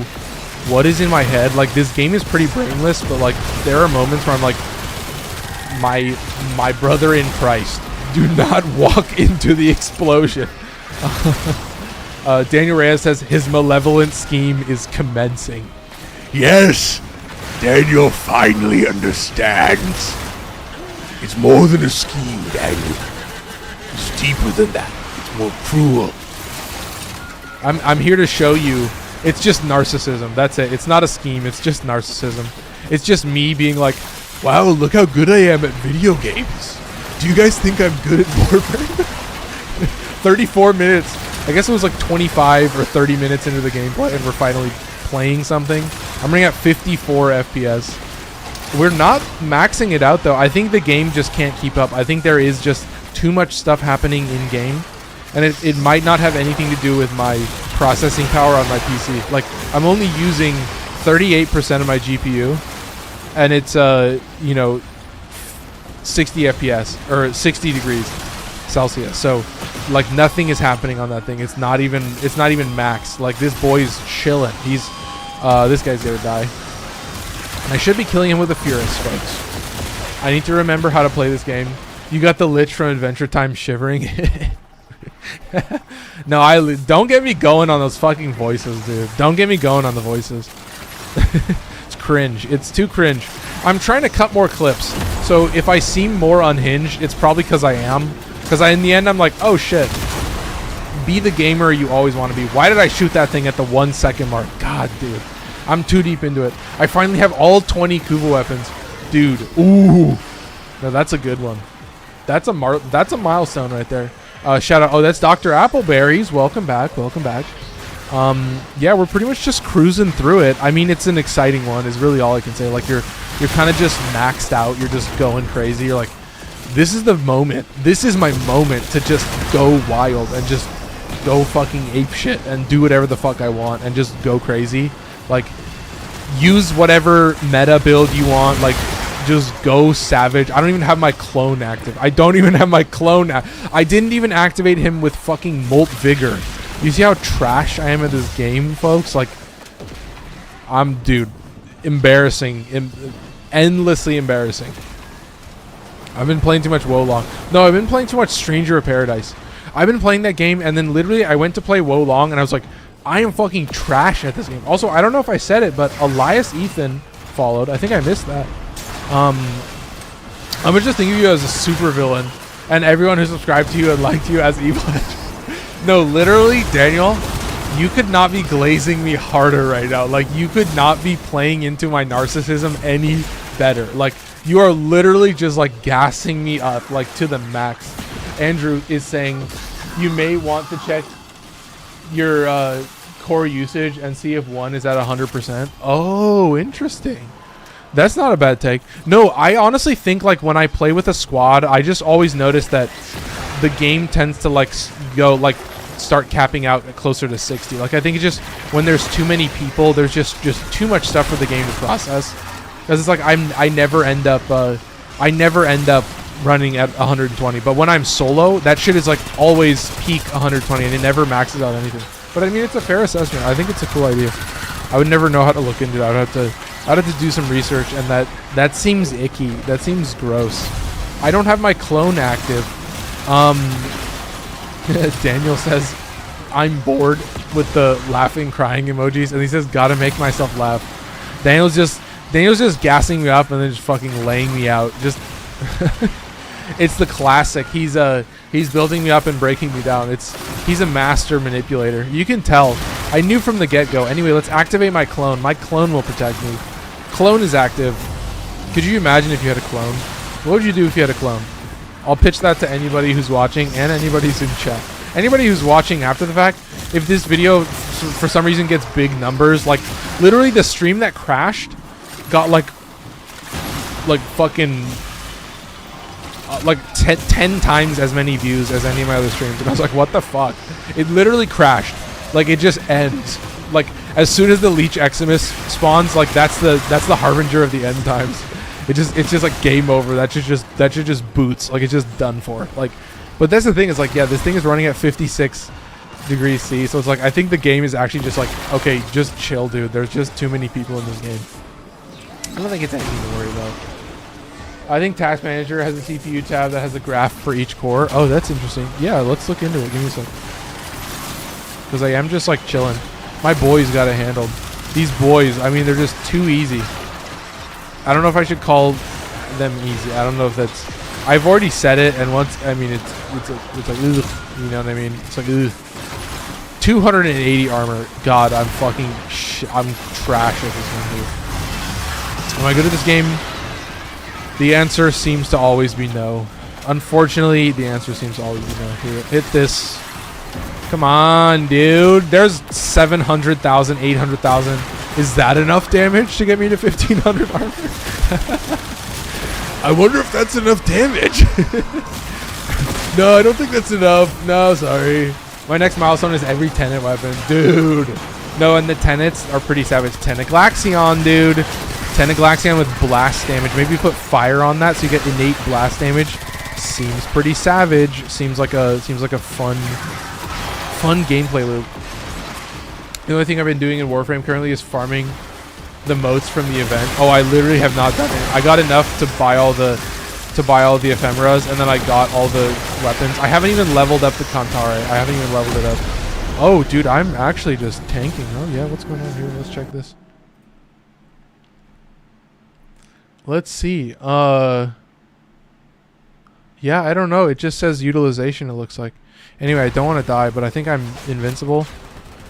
what is in my head. Like, this game is pretty brainless, but like there are moments where I'm like, my brother in Christ, do not walk into the explosion. Daniel Reyes says his malevolent scheme is commencing. Yes, Daniel finally understands. It's more than a scheme, Daniel. It's deeper than that. It's more cruel. I'm here to show you. It's just narcissism. That's it. It's not a scheme. It's just narcissism. It's just me being like, wow, look how good I am at video games. Do you guys think I'm good at Warframe? 34 minutes. I guess it was like 25 or 30 minutes into the gameplay and we're finally playing something. I'm running at 54 FPS. We're not maxing it out though. I think the game just can't keep up. I think there is just too much stuff happening in game, and it might not have anything to do with my processing power on my PC. Like, I'm only using 38% of my GPU, and it's 60 FPS or 60 degrees Celsius. So like nothing is happening on that thing. It's not even max. Like, this boy's chilling. He's this guy's gonna die. And I should be killing him with a Furis, folks. I need to remember how to play this game. You got the Lich from Adventure Time shivering. No, don't get me going on those fucking voices, dude. Don't get me going on the voices. It's cringe. It's too cringe. I'm trying to cut more clips. So if I seem more unhinged, it's probably because I am. Because in the end, I'm like, oh shit. Be the gamer you always want to be. Why did I shoot that thing at the 1 second mark? God, dude. I'm too deep into it. I finally have all 20 Kuva weapons. Dude. Ooh. No, that's a good one. That's a milestone right there. Shout out. Oh, that's Dr. Appleberries. Welcome back. Welcome back. Yeah, we're pretty much just cruising through it. I mean, it's an exciting one is really all I can say. Like, you're kind of just maxed out. You're just going crazy. You're like, this is the moment. This is my moment to just go wild and just go fucking ape shit and do whatever the fuck I want and just go crazy. Like, use whatever meta build you want. Like, just go savage. I don't even have my clone active. I didn't even activate him with fucking Molt Vigor. You see how trash I am at this game, folks? Like, dude, embarrassing. Endlessly embarrassing. I've been playing too much Wolong. No, I've been playing too much Stranger of Paradise. I've been playing that game, and then literally I went to play Wolong, and I was like, I am fucking trash at this game. Also, I don't know if I said it, but Elias Ethan followed. I think I missed that. I'm just thinking of you as a super villain, and everyone who subscribed to you and liked you as evil. No, literally, Daniel, you could not be glazing me harder right now. Like, you could not be playing into my narcissism any better. Like, you are literally just like gassing me up like to the max. Andrew is saying you may want to check your core usage and see if one is at 100%. Oh, interesting. That's not a bad take. No, I honestly think like when I play with a squad, I just always notice that the game tends to like go like start capping out closer to 60. Like, I think it's just when there's too many people, there's just too much stuff for the game to process. Because it's like I never end up running at 120. But when I'm solo, that shit is like always peak 120 and it never maxes out anything. But I mean, it's a fair assessment. I think it's a cool idea. I would never know how to look into it. I'd have to do some research, and that seems icky. That seems gross. I don't have my clone active. Daniel says I'm bored with the laughing crying emojis, and he says gotta make myself laugh. Daniel's just gassing me up and then just fucking laying me out. Just it's the classic. He's building me up and breaking me down. He's a master manipulator. You can tell. I knew from the get-go. Anyway, let's activate my clone. My clone will protect me. Clone is active. Could you imagine if you had a clone? What would you do if you had a clone? I'll pitch that to anybody who's watching and anybody who's in chat. Anybody who's watching after the fact, if this video for some reason gets big numbers, like literally the stream that crashed got like fucking like 10 times as many views as any of my other streams, and I was like, what the fuck? It literally crashed. Like, it just ends. Like, as soon as the Leech Eximus spawns, like that's the harbinger of the end times. It's just like game over. That should just boots. Like, it's just done for. Like, but that's the thing, is like, yeah, this thing is running at 56 degrees C, so it's like I think the game is actually just like, okay, just chill, dude. There's just too many people in this game. I don't think it's anything to worry about. I think Task Manager has a CPU tab that has a graph for each core. Oh, that's interesting. Yeah, let's look into it. Give me a sec. Because I am just like chilling. My boys got it handled. These boys, I mean, they're just too easy. I don't know if I should call them easy. I don't know if that's... I've already said it, and once... I mean, it's like, ugh, you know what I mean? It's like, ugh. 280 armor. God, I'm fucking... I'm trash at this one, dude. Am I good at this game? The answer seems to always be no. Unfortunately, the answer seems to always be no. Here, hit this. Come on, dude. There's 700,000, 800,000. Is that enough damage to get me to 1,500 armor? I wonder if that's enough damage. No, I don't think that's enough. No, sorry. My next milestone is every tenet weapon. Dude. No, and the tenets are pretty savage. Teneglaxion, dude. Teneglaxion with blast damage. Maybe put fire on that so you get innate blast damage. Seems pretty savage. Seems like a fun gameplay loop. The only thing I've been doing in Warframe currently is farming the motes from the event. Oh, I literally have not done it. I got enough to buy all the ephemeras, and then I got all the weapons. I haven't even leveled up the Kantare. I haven't even leveled it up. Oh, dude, I'm actually just tanking. Oh, yeah, what's going on here? Let's check this. Let's see. Yeah, I don't know. It just says utilization, it looks like. Anyway, I don't want to die, but I think I'm invincible.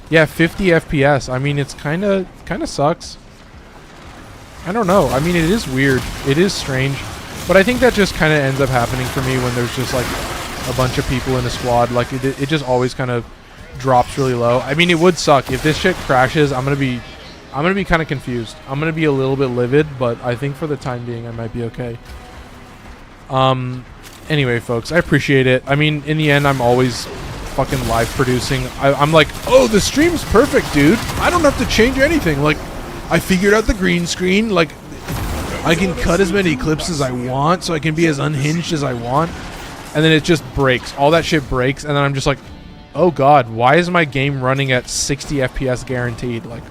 Yeah, 50 FPS. I mean, it's kind of sucks. I don't know. I mean, it is weird. It is strange. But I think that just kind of ends up happening for me when there's just like a bunch of people in a squad. Like it just always kind of drops really low. I mean, it would suck if this shit crashes. I'm gonna be kind of confused. I'm gonna be a little bit livid, but I think for the time being, I might be okay. Anyway, folks, I appreciate it. I mean, in the end, I'm always fucking live producing. I'm like, oh, the stream's perfect, dude. I don't have to change anything. Like, I figured out the green screen. Like, I can cut as many clips as I want, so I can be as unhinged as I want. And then it just breaks. All that shit breaks, and then I'm just like, oh god, why is my game running at 60 FPS guaranteed? Like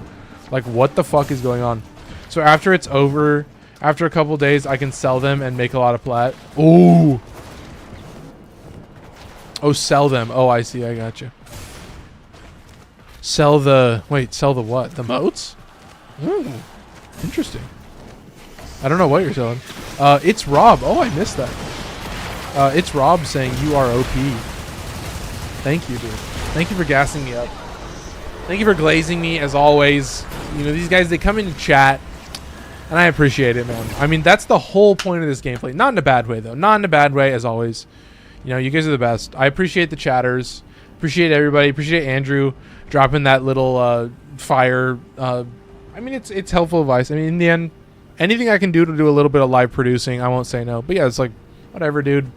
what the fuck is going on? So after it's over, after a couple days, I can sell them and make a lot of plat. Ooh. Oh, sell them. Oh, I see. I got you. Sell the... Wait, sell the what? The motes? Ooh. Interesting. I don't know what you're selling. It's Rob. Oh, I missed that. It's Rob saying you are OP. Thank you, dude. Thank you for gassing me up. Thank you for glazing me, as always. You know, these guys, they come in to chat, and I appreciate it, man. I mean, that's the whole point of this gameplay. Not in a bad way, though. Not in a bad way, as always. You know, you guys are the best. I appreciate the chatters. Appreciate everybody. Appreciate Andrew dropping that little fire. I mean, it's helpful advice. I mean, in the end, anything I can do to do a little bit of live producing, I won't say no. But yeah, it's like, whatever, dude.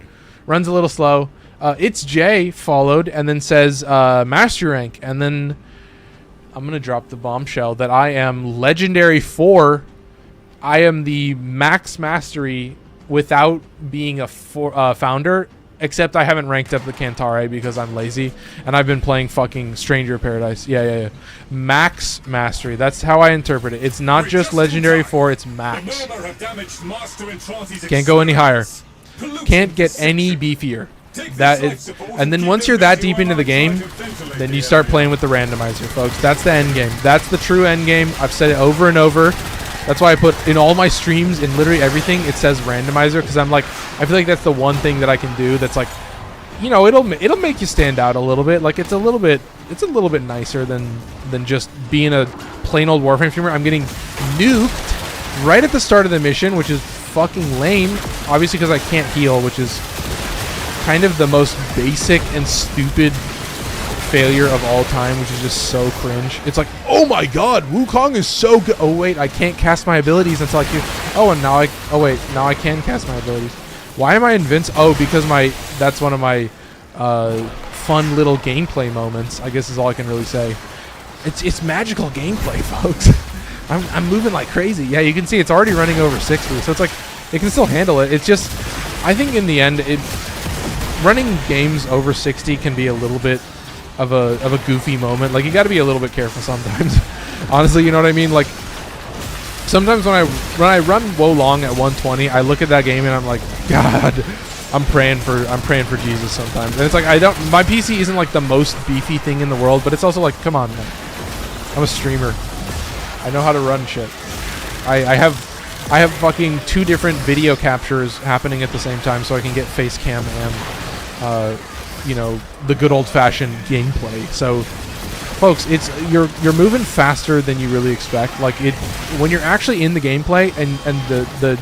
Runs a little slow. It's Jay followed and then says master rank. And then I'm going to drop the bombshell that I am legendary 4. I am the max mastery without being a founder. Except I haven't ranked up the Kantare because I'm lazy. And I've been playing fucking Stranger Paradise. Yeah. Max mastery. That's how I interpret it. It's not just legendary 4, it's max. Can't go any higher. Can't get any beefier. And then once you're that deep into the game, then you start playing with the randomizer, folks. That's the end game. That's the true end game. I've said it over and over. That's why I put in all my streams, in literally everything, it says randomizer, because I'm like, I feel like that's the one thing that I can do that's like, you know, it'll make you stand out a little bit. Like it's a little bit nicer than just being a plain old Warframe streamer. I'm getting nuked right at the start of the mission, which is fucking lame. Obviously, because I can't heal, which is kind of the most basic and stupid failure of all time, which is just so cringe. It's like, oh my god, Wukong is so good. Oh wait, I can't cast my abilities until I can. Oh, and now now I can cast my abilities. Why am I invincible? Oh, because that's one of my fun little gameplay moments, I guess is all I can really say. It's magical gameplay, folks. I'm moving like crazy. Yeah, you can see it's already running over 60, so it's like it can still handle it. It's just, I think in the end, running games over 60 can be a little bit of a goofy moment. Like, you got to be a little bit careful sometimes. Honestly, you know what I mean? Like, sometimes when I run Wukong at 120, I look at that game and I'm like, God, I'm praying for Jesus sometimes. And it's like, my PC isn't like the most beefy thing in the world, but it's also like, come on, man. I'm a streamer. I know how to run shit. I have fucking 2 different video captures happening at the same time, so I can get face cam and you know, the good old-fashioned gameplay. So, folks, you're moving faster than you really expect. Like, when you're actually in the gameplay and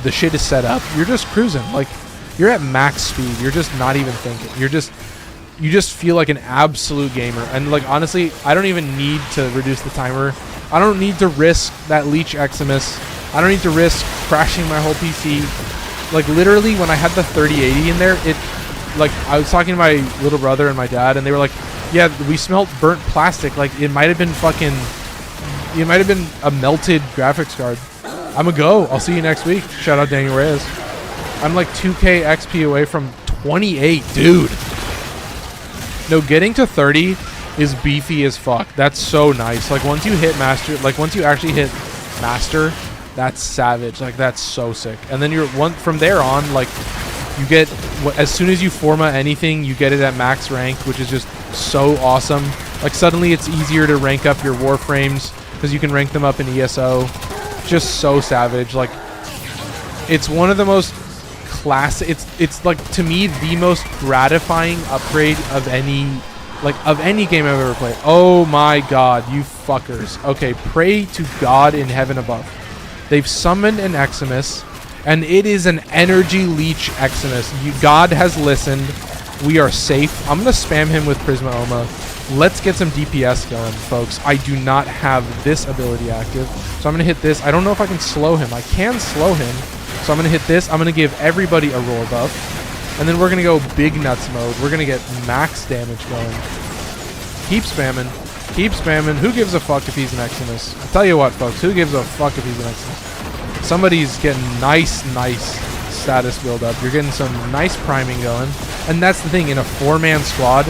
the shit is set up, you're just cruising. Like, you're at max speed. You're just not even thinking. You just feel like an absolute gamer. And like, honestly, I don't even need to reduce the timer. I don't need to risk that Leech Eximus I don't need to risk crashing my whole PC. Like literally when I had the 3080 in there, it like I was talking to my little brother and my dad and they were like, yeah, we smelt burnt plastic. Like it might have been a melted graphics card. I'm a go. I'll see you next week. Shout out Daniel Reyes. I'm like 2k XP away from 28, dude. No, getting to 30 is beefy as fuck. That's so nice. Like once you hit master, like once you actually hit master, that's savage. Like that's so sick. And then from there on, like you get, as soon as you forma anything, you get it at max rank, which is just so awesome. Like suddenly it's easier to rank up your warframes because you can rank them up in ESO. Just so savage. Like it's one of the most it's like to me the most gratifying upgrade of any game I've ever played. Oh my god, you fuckers. Okay, pray to God in heaven above. They've summoned an Eximus, and it is an energy leech Eximus. God has listened. We are safe. I'm gonna spam him with Prisma Oma. Let's get some DPS going, folks. I do not have this ability active, so I'm gonna hit this. I don't know if I can slow him. I can slow him. So I'm going to hit this. I'm going to give everybody a roar buff. And then we're going to go big nuts mode. We're going to get max damage going. Keep spamming. Keep spamming. Who gives a fuck if he's an Eximus? I'll tell you what, folks. Who gives a fuck if he's an Eximus? Somebody's getting nice status build up. You're getting some nice priming going. And that's the thing. In a 4-man squad,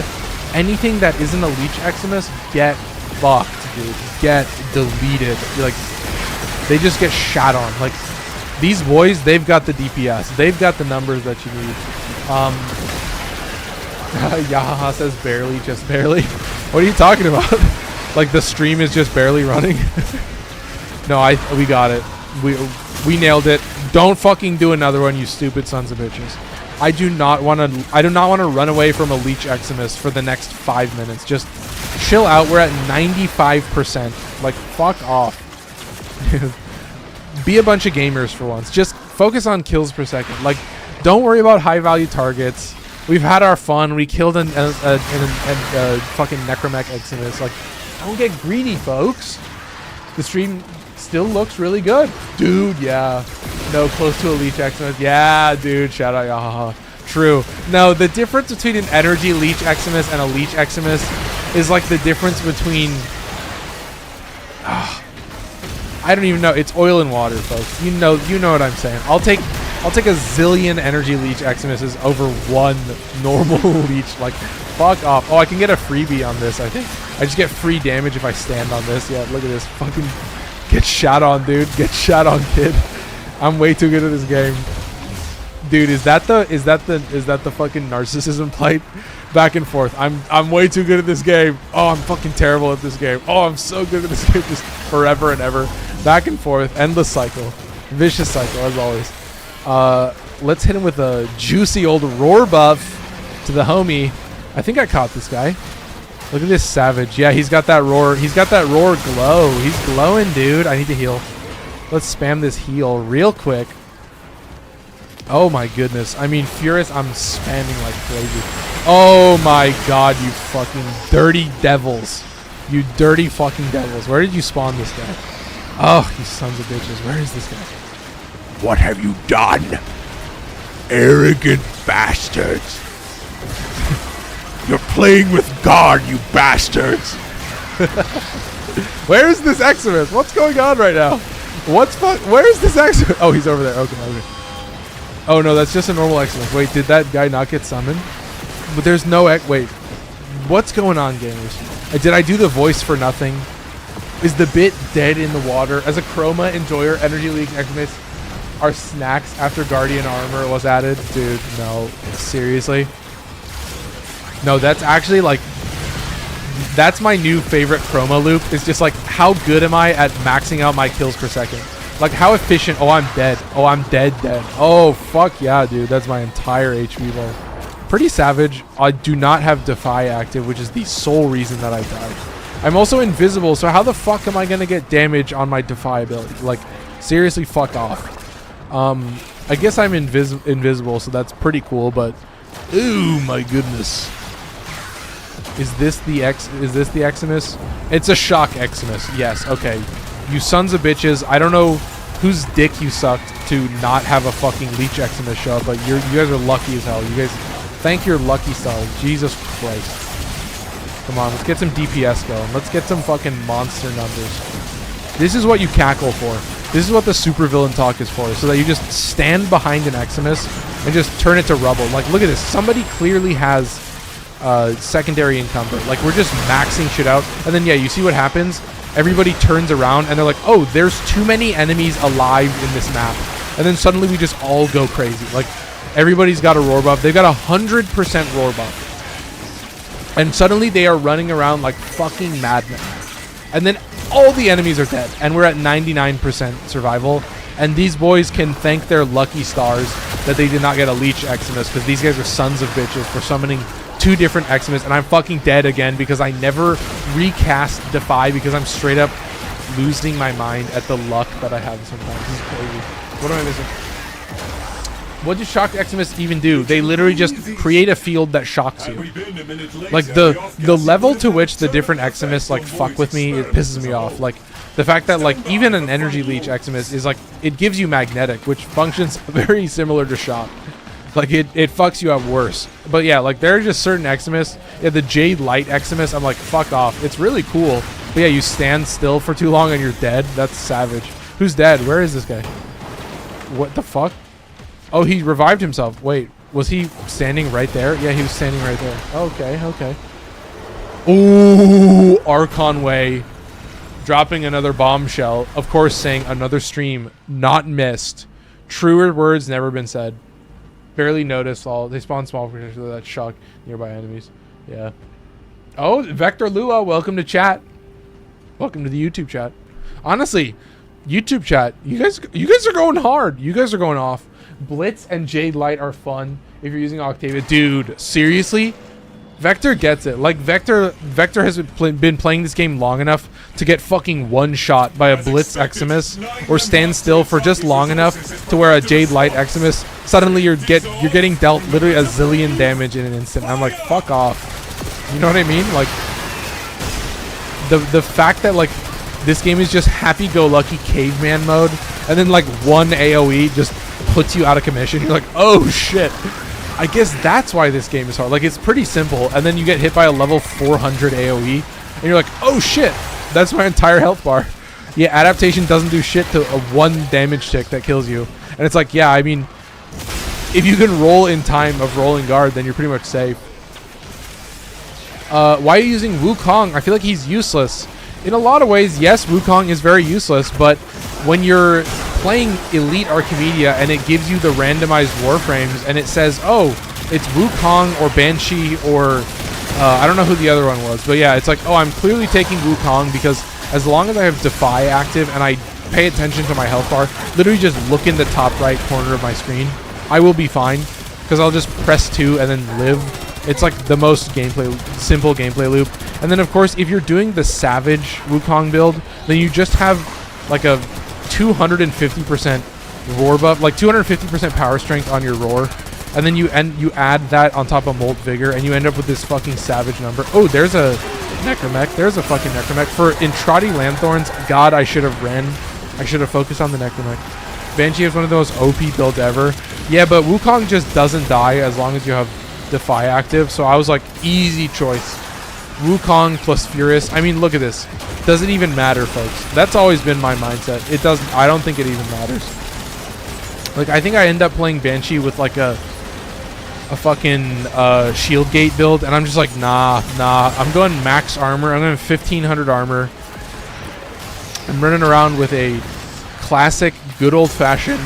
anything that isn't a Leech Eximus, get fucked, dude. Get deleted. Like, they just get shot on. Like, these boys, they've got the DPS. They've got the numbers that you need. Yahaha says barely, just barely. What are you talking about? Like the stream is just barely running? No, we got it. We nailed it. Don't fucking do another one, you stupid sons of bitches. I do not want to run away from a Leech Eximus for the next 5 minutes. Just chill out. We're at 95%. Like, fuck off. Be a bunch of gamers for once. Just focus on kills per second. Like, don't worry about high value targets. We've had our fun. We killed a fucking Necromech Eximus. Like, don't get greedy, folks. The stream still looks really good. Dude, yeah. No, close to a Leech Eximus. Yeah, dude. Shout out Yahaha. True. No, the difference between an energy Leech Eximus and a Leech Eximus is like the difference between... I don't even know. It's oil and water, folks. You know what I'm saying. I'll take a zillion energy Leech Eximuses over one normal Leech. Like, fuck off. Oh, I can get a freebie on this, I think. I just get free damage if I stand on this. Yeah, look at this. Fucking get shot on, dude. Get shot on, kid. I'm way too good at this game. Dude, is that the fucking narcissism plight? Back and forth. I'm way too good at this game. Oh, I'm fucking terrible at this game. Oh, I'm so good at this game. Just forever and ever. Back and forth. Endless cycle. Vicious cycle, as always. Let's hit him with a juicy old roar buff to the homie. I think I caught this guy. Look at this savage. Yeah, he's got that roar. He's got that roar glow. He's glowing, dude. I need to heal. Let's spam this heal real quick. Oh my goodness. I mean, Furis, I'm spamming like crazy. Oh my god, you fucking dirty devils. You dirty fucking devils. Where did you spawn this guy? Oh, you sons of bitches. Where is this guy? What have you done? Arrogant bastards. You're playing with God, you bastards. Where is this Eximus? What's going on right now? Where is this Eximus? Oh, he's over there. Okay. Oh no, that's just a normal Eximus. Wait, did that guy not get summoned? But there's no wait. What's going on, gamers? Did I do the voice for nothing? Is the bit dead in the water? As a Chroma enjoyer, Energy League Eximus are snacks after Guardian Armor was added? Dude, no. Seriously? No, that's actually like... That's my new favorite Chroma loop. It's just like, how good am I at maxing out my kills per second? Like, how efficient... Oh, I'm dead. Oh, I'm dead. Oh, fuck yeah, dude. That's my entire HP bar. Pretty savage. I do not have Defy active, which is the sole reason that I died. I'm also invisible, so how the fuck am I going to get damage on my Defy ability? Like, seriously, fuck off. I guess I'm invisible, so that's pretty cool, but... Ooh, my goodness. Is this the Eximus? It's a shock Eximus. Yes, okay. You sons of bitches. I don't know whose dick you sucked to not have a fucking Leech Eximus show up, but you guys are lucky as hell. You guys, thank your lucky stars. Jesus Christ. Come on, let's get some DPS going. Let's get some fucking monster numbers. This is what you cackle for. This is what the supervillain talk is for, so that you just stand behind an Eximus and just turn it to rubble. Like, look at this. Somebody clearly has secondary encumber. Like, we're just maxing shit out. And then, yeah, you see what happens? Everybody turns around and they're like, oh, there's too many enemies alive in this map. And then suddenly we just all go crazy. Like, everybody's got a roar buff. They've got 100% roar buff. And suddenly they are running around like fucking madmen. And then all the enemies are dead. And we're at 99% survival. And these boys can thank their lucky stars that they did not get a Leech Eximus, because these guys are sons of bitches for summoning 2 different Eximus. And I'm fucking dead again because I never recast Defy, because I'm straight up losing my mind at the luck that I have sometimes. This is crazy. What am I missing? What does Shocked Eximus even do? They literally just create a field that shocks you. Like, the level to which the different Eximus like fuck with me, it pisses me off. Like, the fact that like even an Energy Leech Eximus is like, it gives you magnetic, which functions very similar to Shock. Like, it fucks you up worse. But yeah, like, there are just certain Eximus. Yeah, the Jade Light Eximus, I'm like, fuck off. It's really cool. But yeah, you stand still for too long and you're dead. That's savage. Who's dead? Where is this guy? What the fuck? Oh, he revived himself. Wait, was he standing right there? Yeah, he was standing right there. Okay, okay. Ooh, Archon Way. Dropping another bombshell. Of course, saying another stream not missed. Truer words never been said. Barely noticed all. They spawn small potential that shock nearby enemies. Yeah. Oh, Vector Lua, welcome to chat. Welcome to the YouTube chat. Honestly, YouTube chat, you guys are going hard. You guys are going off. Blitz and Jade Light are fun if you're using Octavia. Dude, seriously? Vector gets it. Like, Vector has been playing this game long enough to get fucking one-shot by a Blitz Eximus, or stand still for just long enough to where a Jade Light Eximus, suddenly you're getting dealt literally a zillion damage in an instant. I'm like, fuck off. You know what I mean? Like, the fact that, like, this game is just happy-go-lucky caveman mode, and then, like, one AoE just puts you out of commission. You're like, oh shit. I guess that's why this game is hard. Like, it's pretty simple, and then you get hit by a level 400 AoE, and you're like, oh shit, that's my entire health bar. Yeah, adaptation doesn't do shit to a 1 damage tick that kills you. And it's like, yeah, I mean, if you can roll in time of rolling guard, then you're pretty much safe. Why are you using Wukong? I feel like he's useless. In a lot of ways, yes, Wukong is very useless, but when you're playing Elite Archimedea and it gives you the randomized Warframes and it says, oh, it's Wukong or Banshee or I don't know who the other one was, but yeah, it's like, oh, I'm clearly taking Wukong because as long as I have Defy active and I pay attention to my health bar, literally just look in the top right corner of my screen, I will be fine because I'll just press 2 and then live. It's like the most simple gameplay loop. And then, of course, if you're doing the Savage Wukong build, then you just have like a 250% roar buff, like 250% power strength on your roar, and then you add that on top of Molt Vigor, and you end up with this fucking savage number. Oh, there's a Necromech. There's a fucking Necromech. For Intrati Lanthorns, God, I should have ran. I should have focused on the Necromech. Banshee is one of the most OP builds ever. Yeah, but Wukong just doesn't die as long as you have Defy active, so I was like, easy choice. Wukong plus Furis. I mean, look at this. Does it even matter, folks? That's always been my mindset. It doesn't. I don't think it even matters. Like, I think I end up playing Banshee with like a fucking shield gate build, and I'm just like, nah. I'm going max armor. I'm going 1500 armor. I'm running around with a classic, good old-fashioned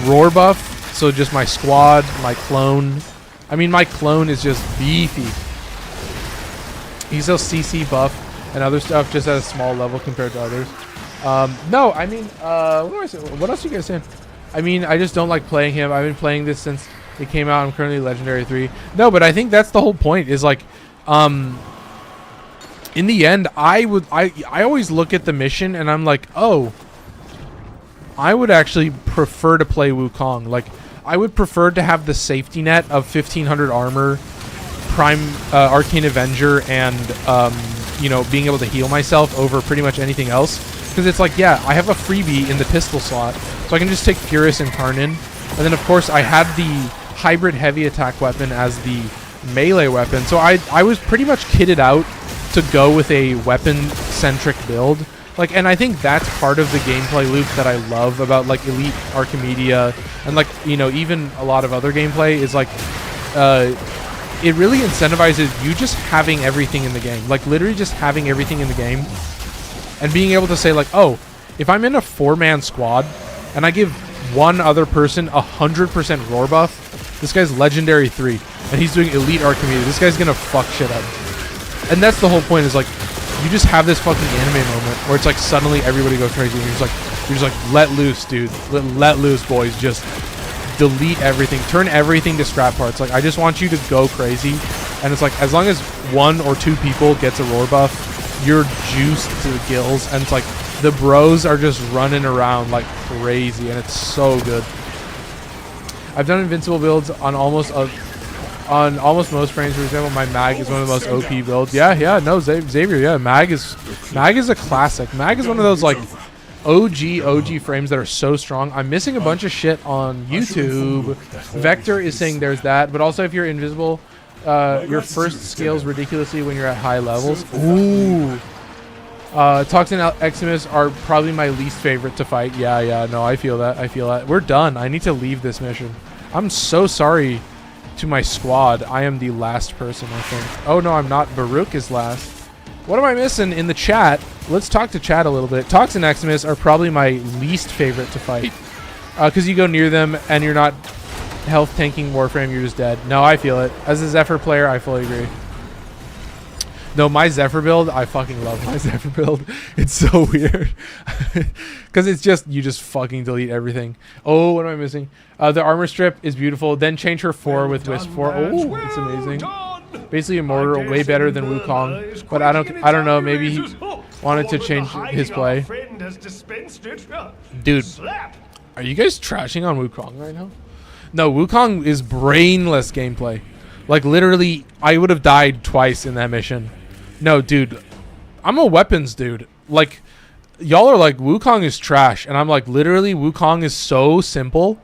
roar buff. So just my squad, my clone. I mean, my clone is just beefy. He's a CC buff and other stuff just at a small level compared to others. No, I mean, what do I say? What else are you guys saying? I mean, I just don't like playing him. I've been playing this since it came out. I'm currently Legendary 3. No, but I think that's the whole point is like, in the end, I always look at the mission and I'm like, oh, I would actually prefer to play Wukong. Like, I would prefer to have the safety net of 1500 armor, Prime Arcane Avenger, and you know, being able to heal myself over pretty much anything else. Because it's like, yeah, I have a freebie in the pistol slot, so I can just take Furis and Tarnin. And then, of course, I had the hybrid heavy attack weapon as the melee weapon. So I was pretty much kitted out to go with a weapon-centric build. Like, and I think that's part of the gameplay loop that I love about, like, Elite Archimedea and, like, you know, even a lot of other gameplay is, like, it really incentivizes you just having everything in the game. Like, literally just having everything in the game. And being able to say, like, oh, if I'm in a 4-man squad and I give one other person 100% roar buff, this guy's legendary 3, and he's doing Elite Archimedea. This guy's gonna fuck shit up. And that's the whole point, is like, you just have this fucking anime moment where it's like suddenly everybody goes crazy and you're just like, let loose, dude. Let loose, boys. Just delete everything. Turn everything to scrap parts. Like, I just want you to go crazy. And it's like, as long as 1 or 2 people gets a roar buff, you're juiced to the gills, and it's like the bros are just running around like crazy, and it's so good. I've done invincible builds on almost most frames. For example, my mag is one of the most OP builds. Yeah, no, Xavier, yeah, mag is a classic. Mag is one of those like OG frames that are so strong. I'm missing a bunch of shit on YouTube. Vector is saying there's that, but also if you're invisible, your first scales ridiculously when you're at high levels. Ooh. Toxin Eximus are probably my least favorite to fight. Yeah, no, I feel that. We're done. I need to leave this mission. I'm so sorry to my squad. I am the last person, I think. Oh, no, I'm not. Baruch is last. What am I missing in the chat? Let's talk to chat a little bit. Toxin Eximus are probably my least favorite to fight. Because you go near them and you're not health tanking Warframe, you're just dead. No, I feel it. As a Zephyr player, I fully agree. No, my Zephyr build, I fucking love my Zephyr build. It's so weird. Because it's just, you just fucking delete everything. Oh, what am I missing? The armor strip is beautiful. Then change her 4 with Wisp 4. Oh, it's amazing. Basically immortal, way better than Wukong. But I don't know, maybe he wanted to change his play. Dude, are you guys trashing on Wukong right now? No, Wukong is brainless gameplay. Like, literally, I would have died twice in that mission. No, dude, I'm a weapons dude. Like, y'all are like, Wukong is trash. And I'm like, literally, Wukong is so simple.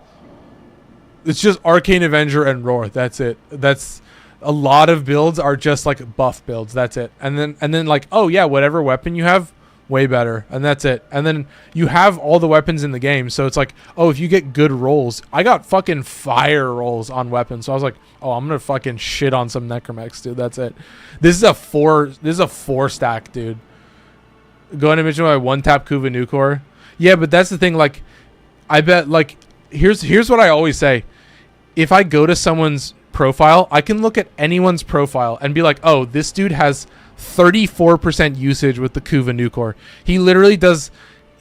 It's just Arcane Avenger and Roar. That's it. That's a lot of builds are just like buff builds. That's it. And then like, oh yeah, whatever weapon you have, way better, and that's it. And then you have all the weapons in the game, so it's like, oh, if you get good rolls, I got fucking fire rolls on weapons, so I was like, oh, I'm gonna fucking shit on some Necromex, dude. That's it. This is a 4 stack, dude. Going to mention my 1-tap Kuva Nukor. Yeah, but that's the thing, like, I bet, like, here's what I always say. If I go to someone's profile, I can look at anyone's profile and be like, oh, this dude has 34% usage with the Kuva Nukor. He literally does,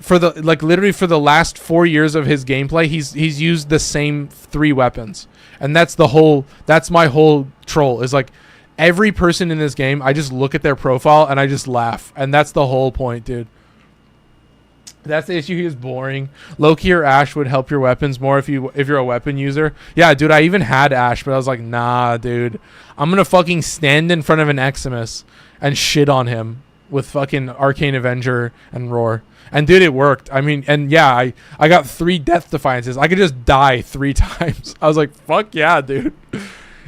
for the last 4 years of his gameplay, he's used the same 3 weapons. And that's my whole troll, is like, every person in this game, I just look at their profile and I just laugh. And that's the whole point, dude. That's the issue. He is boring. Loki or Ashe would help your weapons more if you're a weapon user. Yeah, dude, I even had Ashe, but I was like, nah, dude. I'm gonna fucking stand in front of an Eximus and shit on him with fucking Arcane Avenger and Roar. And dude, it worked. I mean, and yeah, I got 3 Death Defiances. I could just die 3 times. I was like, fuck yeah, dude.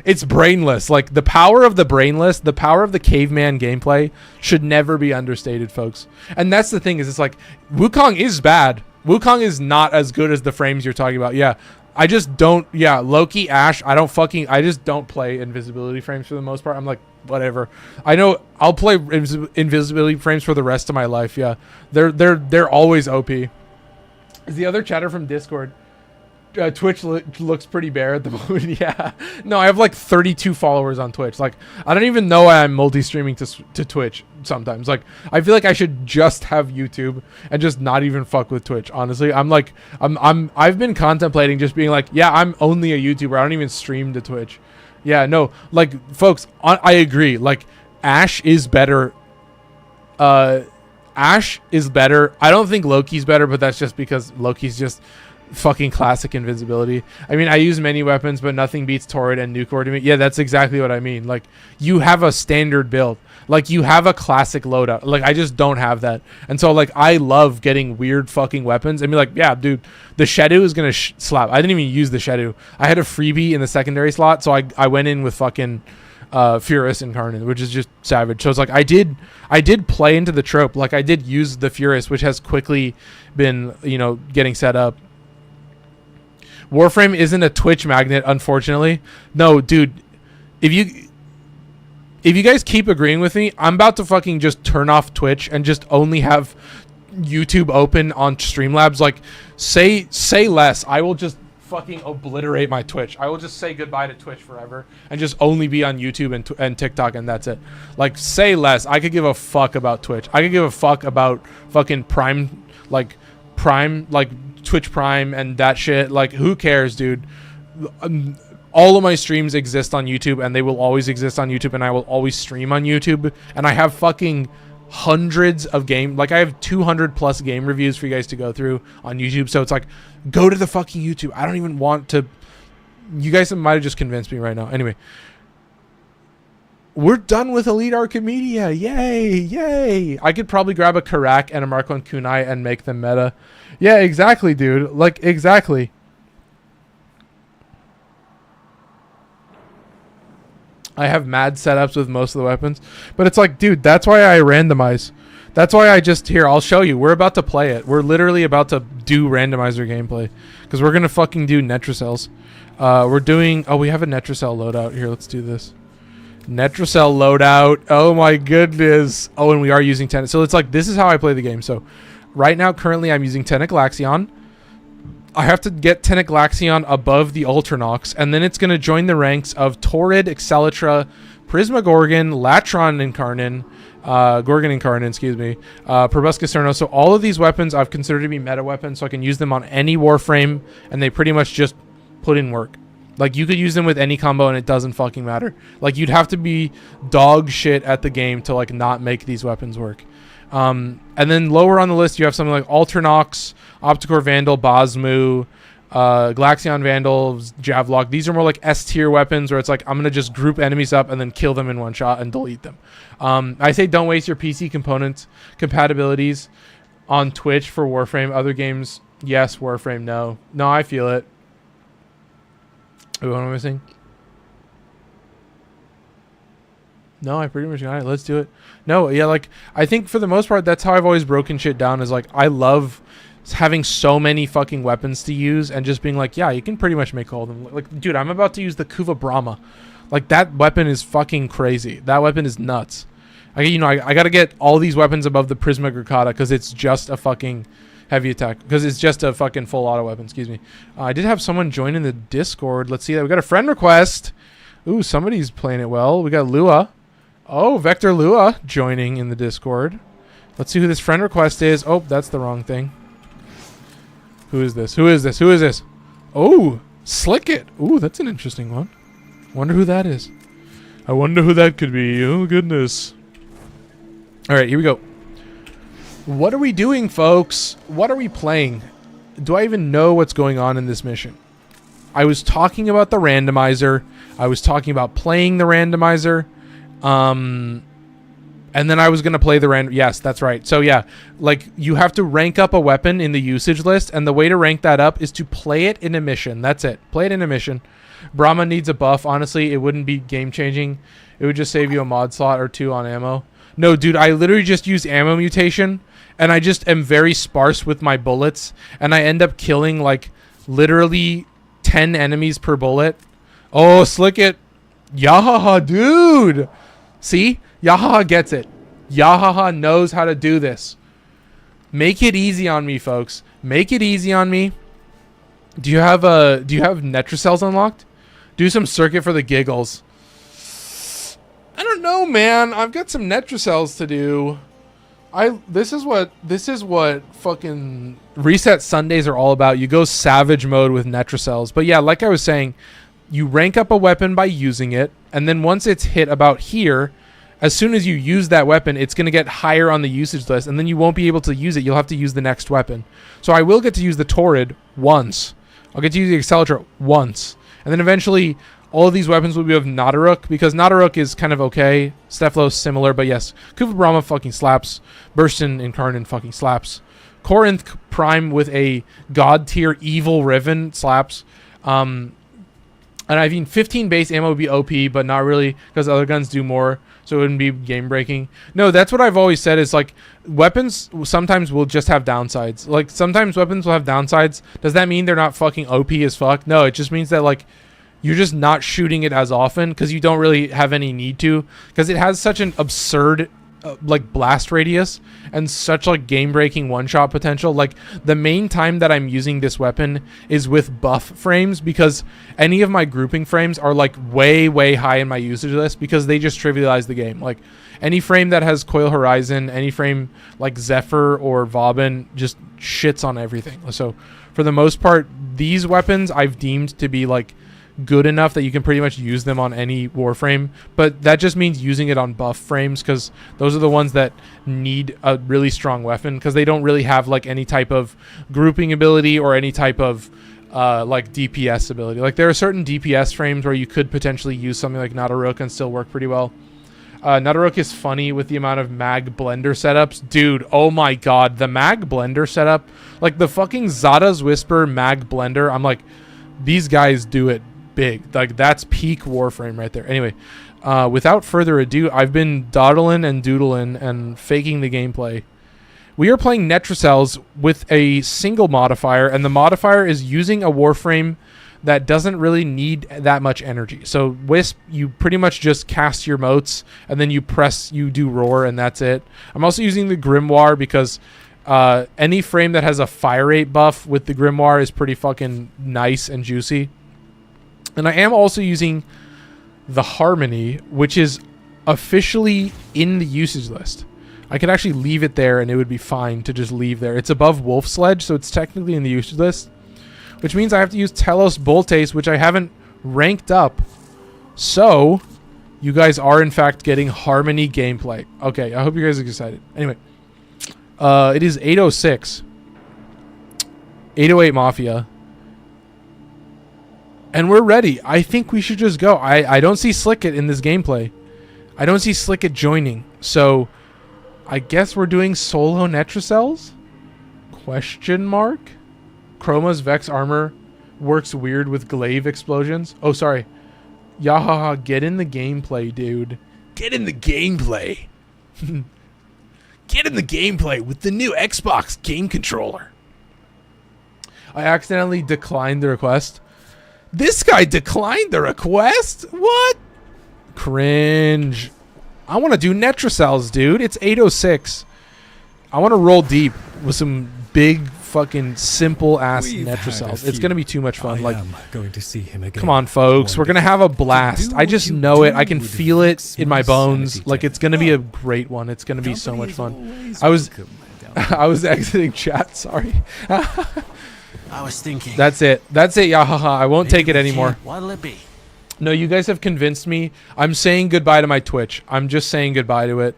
It's brainless. Like, the power of the brainless, the power of the caveman gameplay should never be understated, folks. And that's the thing, is it's like, Wukong is bad. Wukong is not as good as the frames you're talking about. Yeah, I just don't, yeah, Loki, Ashe, I just don't play invisibility frames for the most part. I'm like, whatever. I know I'll play invisibility frames for the rest of my life. Yeah, they're always OP. Is the other chatter from Discord? Twitch looks pretty bare at the moment. Yeah, no, I have like 32 followers on Twitch. Like, I don't even know why I'm multi-streaming to Twitch sometimes. Like, I feel like I should just have YouTube and just not even fuck with Twitch. Honestly, I've been contemplating just being like, yeah, I'm only a YouTuber. I don't even stream to Twitch. Yeah, no, like, folks, I agree. Like, Ashe is better. Ashe is better. I don't think Loki's better, but that's just because Loki's just fucking classic invincibility. I mean, I use many weapons, but nothing beats Torrid and Nuke Order. Yeah, that's exactly what I mean. Like, you have a standard build. Like, you have a classic loadout. Like, I just don't have that. And so, like, I love getting weird fucking weapons and be like, yeah, dude, the Shadow is going to slap. I didn't even use the Shadow. I had a freebie in the secondary slot, so I went in with fucking Furis Incarnate, which is just savage. So it's like I did play into the trope. Like, I did use the Furis, which has quickly been, you know, getting set up. Warframe isn't a Twitch magnet, unfortunately. No, dude. If you guys keep agreeing with me, I'm about to fucking just turn off Twitch and just only have YouTube open on Streamlabs. Like, say less. I will just fucking obliterate my Twitch. I will just say goodbye to Twitch forever and just only be on YouTube and TikTok, and that's it. Like, say less. I could give a fuck about Twitch. I could give a fuck about fucking Prime, like Twitch Prime and that shit. Like, who cares, dude? All of my streams exist on YouTube, and they will always exist on YouTube, and I will always stream on YouTube. And I have fucking hundreds of game, like I have 200 plus game reviews for you guys to go through on YouTube. So it's like, go to the fucking YouTube. I don't even want to. You guys might have just convinced me right now. Anyway, we're done with Elite Archimedea. Yay. I could probably grab a Karak and a Mark 1 Kunai and make them meta. Yeah, exactly, dude. Like, exactly. I have mad setups with most of the weapons, but it's like, dude, that's why I randomize. That's why I just, here, I'll show you. We're about to play it. We're literally about to do randomizer gameplay because we're going to fucking do Netracels. We're doing, we have a Netracel loadout here. Let's do this. Netracel loadout. Oh my goodness. Oh, and we are using Tenet. So it's like, this is how I play the game. So right now, currently I'm using Tenet Galaxion. I have to get Tenet Galaxion above the Ultranox, and then it's going to join the ranks of Torrid, Excellitra, Prismagorgon, Latron Incarnin, Gorgon Incarnin, excuse me, Proboscis Cerno. So all of these weapons I've considered to be meta weapons, so I can use them on any Warframe, and they pretty much just put in work. Like, you could use them with any combo, and it doesn't fucking matter. Like, you'd have to be dog shit at the game to, like, not make these weapons work. And then lower on the list, you have something like Ultranox, Opticore Vandal, Bosmu, Galaxion Vandal, Javlok. These are more like S-tier weapons where it's like, I'm going to just group enemies up and then kill them in one shot and delete them. I say don't waste your PC component compatibilities on Twitch for Warframe. Other games, yes. Warframe, no. No, I feel it. Ooh, what am I missing? No, I pretty much got it. Let's do it. No, yeah, like, I think for the most part, that's how I've always broken shit down, is like, I love having so many fucking weapons to use and just being like, yeah, you can pretty much make all of them. Like, dude, I'm about to use the Kuva Brahma. Like, that weapon is fucking crazy. That weapon is nuts. I got to get all these weapons above the Prisma Gurkata because it's just a fucking heavy attack. Because it's just a fucking full auto weapon, excuse me. I did have someone join in the Discord. Let's see that. We got a friend request. Ooh, somebody's playing it well. We got Lua. Oh, Vector Lua joining in the Discord. Let's see who this friend request is. Oh, that's the wrong thing. Who is this? Who is this? Who is this? Oh, Slick It. Ooh, that's an interesting one. Wonder who that is. I wonder who that could be. Oh, goodness. All right, here we go. What are we doing, folks? What are we playing? Do I even know what's going on in this mission? I was talking about the randomizer. I was talking about playing the randomizer. And then I was going to play the random. Yes, that's right. So yeah, like, you have to rank up a weapon in the usage list. And the way to rank that up is to play it in a mission. That's it. Play it in a mission. Brahma needs a buff. Honestly, it wouldn't be game changing. It would just save you a mod slot or two on ammo. No, dude, I literally just use ammo mutation. And I just am very sparse with my bullets. And I end up killing like literally 10 enemies per bullet. Oh, Slick It. Yahaha, dude. See? Yahaha gets it. Yahaha knows how to do this. Make it easy on me, folks. Make it easy on me. Do you have Netracels unlocked? Do some circuit for the giggles. I don't know, man. I've got some Netracels to do. This is what fucking Reset Sundays are all about. You go savage mode with Netracels. But yeah, like I was saying, you rank up a weapon by using it, and then once it's hit about here, as soon as you use that weapon, it's going to get higher on the usage list, and then you won't be able to use it. You'll have to use the next weapon. So I will get to use the Torrid once. I'll get to use the Accelerator once. And then eventually, all of these weapons will be of Nadaruk, because Nadaruk is kind of okay. Stephalos similar, but yes. Kufa Brahma fucking slaps. Burstin Incarnate fucking slaps. Corinth Prime with a god tier evil Riven slaps. And I mean 15 base ammo would be OP, but not really, because other guns do more, so it wouldn't be game breaking. No, that's what I've always said, is like weapons sometimes will just have downsides. Like sometimes weapons will have downsides. Does that mean they're not fucking OP as fuck? No, it just means that like you're just not shooting it as often because you don't really have any need to, because it has such an absurd like blast radius and such like game breaking one shot potential. Like the main time that I'm using this weapon is with buff frames, because any of my grouping frames are like way high in my usage list because they just trivialize the game. Like any frame that has Coil Horizon, any frame like Zephyr or Vauban just shits on everything. So for the most part, these weapons I've deemed to be like good enough that you can pretty much use them on any Warframe, but that just means using it on buff frames, because those are the ones that need a really strong weapon, because they don't really have like any type of grouping ability or any type of like DPS ability. Like there are certain DPS frames where you could potentially use something like Nadaruk and still work pretty well. Nadaruk is funny with the amount of mag blender setups. Dude, oh my god, the mag blender setup, like the fucking Zada's Whisper mag blender, I'm like, these guys do it big. Like that's peak Warframe right there. Anyway, without further ado, I've been dawdling and doodling and faking the gameplay. We are playing Netracells with a single modifier, and the modifier is using a Warframe that doesn't really need that much energy. So Wisp, you pretty much just cast your motes and then you do roar, and that's it. I'm also using the Grimoire because any frame that has a fire rate buff with the Grimoire is pretty fucking nice and juicy. And I am also using the Harmony, which is officially in the usage list. I could actually leave it there and it would be fine to just leave there. It's above Wolf Sledge, so it's technically in the usage list, which means I have to use Telos Boltes, which I haven't ranked up. So you guys are in fact getting Harmony gameplay. Okay, I hope you guys are excited. Anyway, it is 8:06. 808 Mafia. And we're ready. I think we should just go. I don't see Slickit in this gameplay. I don't see Slickit joining. So I guess we're doing solo Netracells? Question mark? Chroma's Vex armor works weird with glaive explosions. Oh, sorry. Yahaha, get in the gameplay, dude. Get in the gameplay. Get in the gameplay with the new Xbox game controller. I accidentally declined the request. This guy declined the request? What? Cringe. I want to do Netracells, dude. It's 8:06. I want to roll deep with some big fucking simple ass Netracells. It's going to be too much fun. Like, going to see him again. Come on, folks. We're going to have a blast. I just know it. I can feel it in my bones. Like, it's going to be a great one. It's going to be so much fun. I was exiting chat. Sorry. I was thinking. That's it. That's it, Yahaha. I won't take it anymore. What'll it be? No, you guys have convinced me. I'm saying goodbye to my Twitch. I'm just saying goodbye to it.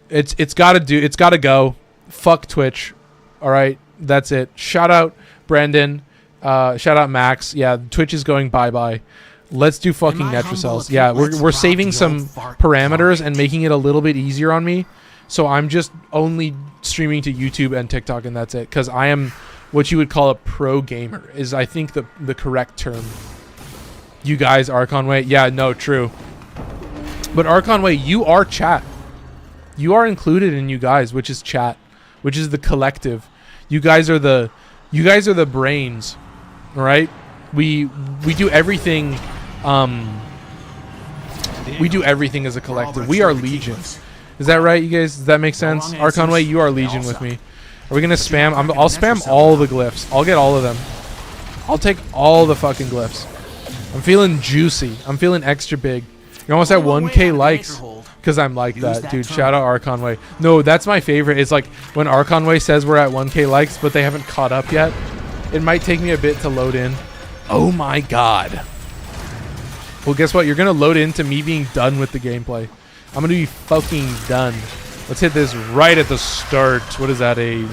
It's gotta go. Fuck Twitch. All right. That's it. Shout out Brandon. Shout out Max. Yeah, Twitch is going bye-bye. Let's do fucking Netracells. Yeah, we're saving some parameters and making it a little bit easier on me. So I'm just only streaming to YouTube and TikTok, and that's it. Because I am what you would call a pro gamer, is I think the correct term. You guys, Archonway. Yeah, no, true. But Archonway, you are chat. You are included in you guys, which is chat, which is the collective. You guys are the brains, all right? We do everything. We do everything as a collective. We are Legion. Is that right, you guys? Does that make sense? Archonway, you are Legion with me. Are we gonna spam? I'll spam all the glyphs. I'll get all of them. I'll take all the fucking glyphs. I'm feeling juicy. I'm feeling extra big. You're almost at 1K likes. Because I'm like that, dude. Shout out Archonway. No, that's my favorite. It's like when Archonway says we're at 1K likes, but they haven't caught up yet. It might take me a bit to load in. Oh my god. Well, guess what? You're going to load into me being done with the gameplay. I'm gonna be fucking done. Let's hit this right at the start. What is that, a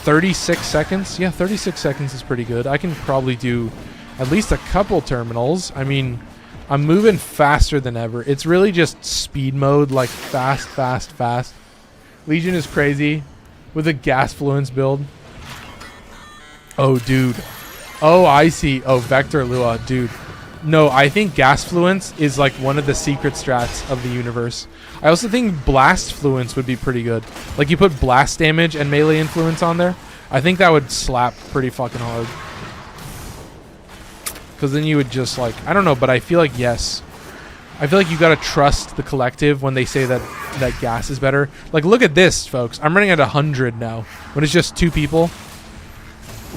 36 seconds? Yeah, 36 seconds is pretty good. I can probably do at least a couple terminals. I mean, I'm moving faster than ever. It's really just speed mode, like fast, fast, fast. Legion is crazy with a gas fluence build. Oh, dude. Oh, I see. Oh, Vector Lua, dude. No, I think gas fluence is like one of the secret strats of the universe. I also think blast fluence would be pretty good. Like you put blast damage and melee influence on there. I think that would slap pretty fucking hard. Because then you would just like, I don't know, but I feel like yes. I feel like you gotta trust the collective when they say that gas is better. Like look at this, folks. I'm running at 100 now. When it's just 2 people.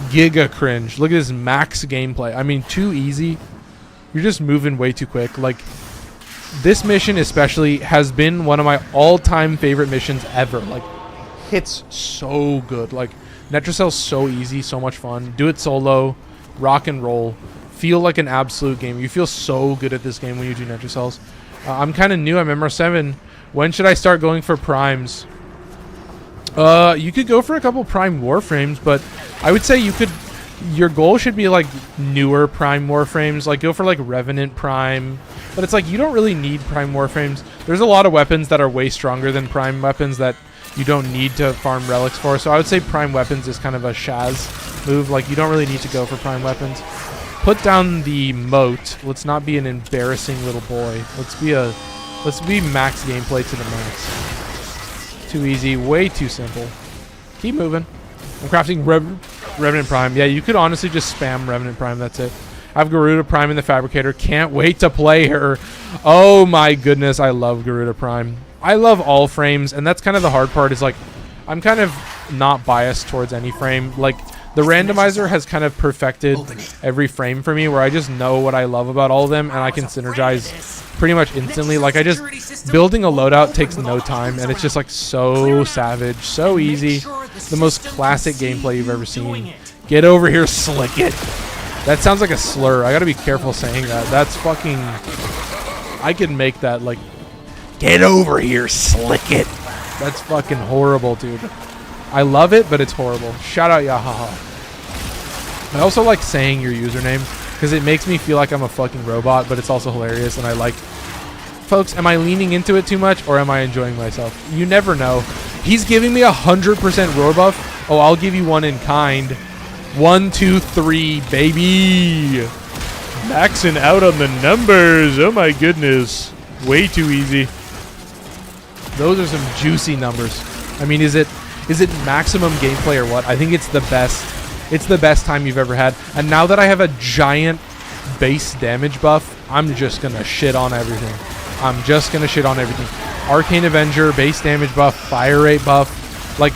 Giga cringe. Look at this max gameplay. I mean, too easy. You're just moving way too quick. Like, this mission especially has been one of my all-time favorite missions ever. Like, hits so good. Like, Netrocell's so easy, so much fun. Do it solo, rock and roll. Feel like an absolute game. You feel so good at this game when you do Netrocells. I'm kind of new. I'm MR7. When should I start going for primes? You could go for a couple prime warframes, but I would say you could... Your goal should be like newer prime warframes, like go for like Revenant Prime, but it's like you don't really need prime warframes. There's a lot of weapons that are way stronger than prime weapons that you don't need to farm relics for, so I would say prime weapons is kind of a Shaz move. Like you don't really need to go for prime weapons. Put down the moat. Let's not be an embarrassing little boy. Let's be max gameplay to the max. Too easy, way too simple. Keep moving. I'm crafting Revenant Prime. Yeah, you could honestly just spam Revenant Prime. That's it. I have Garuda Prime in the Fabricator. Can't wait to play her. Oh my goodness, I love Garuda Prime. I love all frames, and that's kind of the hard part is like, I'm kind of not biased towards any frame. Like, the randomizer has kind of perfected every frame for me where I just know what I love about all of them, and I can synergize pretty much instantly. Like, building a loadout takes no time, and it's just like so savage, so easy. The most classic gameplay you've ever seen. Get over here, slick it. That sounds like a slur. I gotta be careful saying that. That's fucking... I could make that like... Get over here, slick it. That's fucking horrible, dude. I love it, but it's horrible. Shout out Yahaha. I also like saying your username because it makes me feel like I'm a fucking robot, but it's also hilarious, and I like... Folks, am I leaning into it too much, or am I enjoying myself? You never know. He's giving me 100% roar buff. Oh, I'll give you one in kind. 1, 2, 3, baby. Maxing out on the numbers. Oh my goodness. Way too easy. Those are some juicy numbers. I mean, is it maximum gameplay or what? I think it's the best. It's the best time you've ever had. And now that I have a giant base damage buff, I'm just gonna shit on everything. I'm just gonna shit on everything. Arcane Avenger, base damage buff, fire rate buff. Like,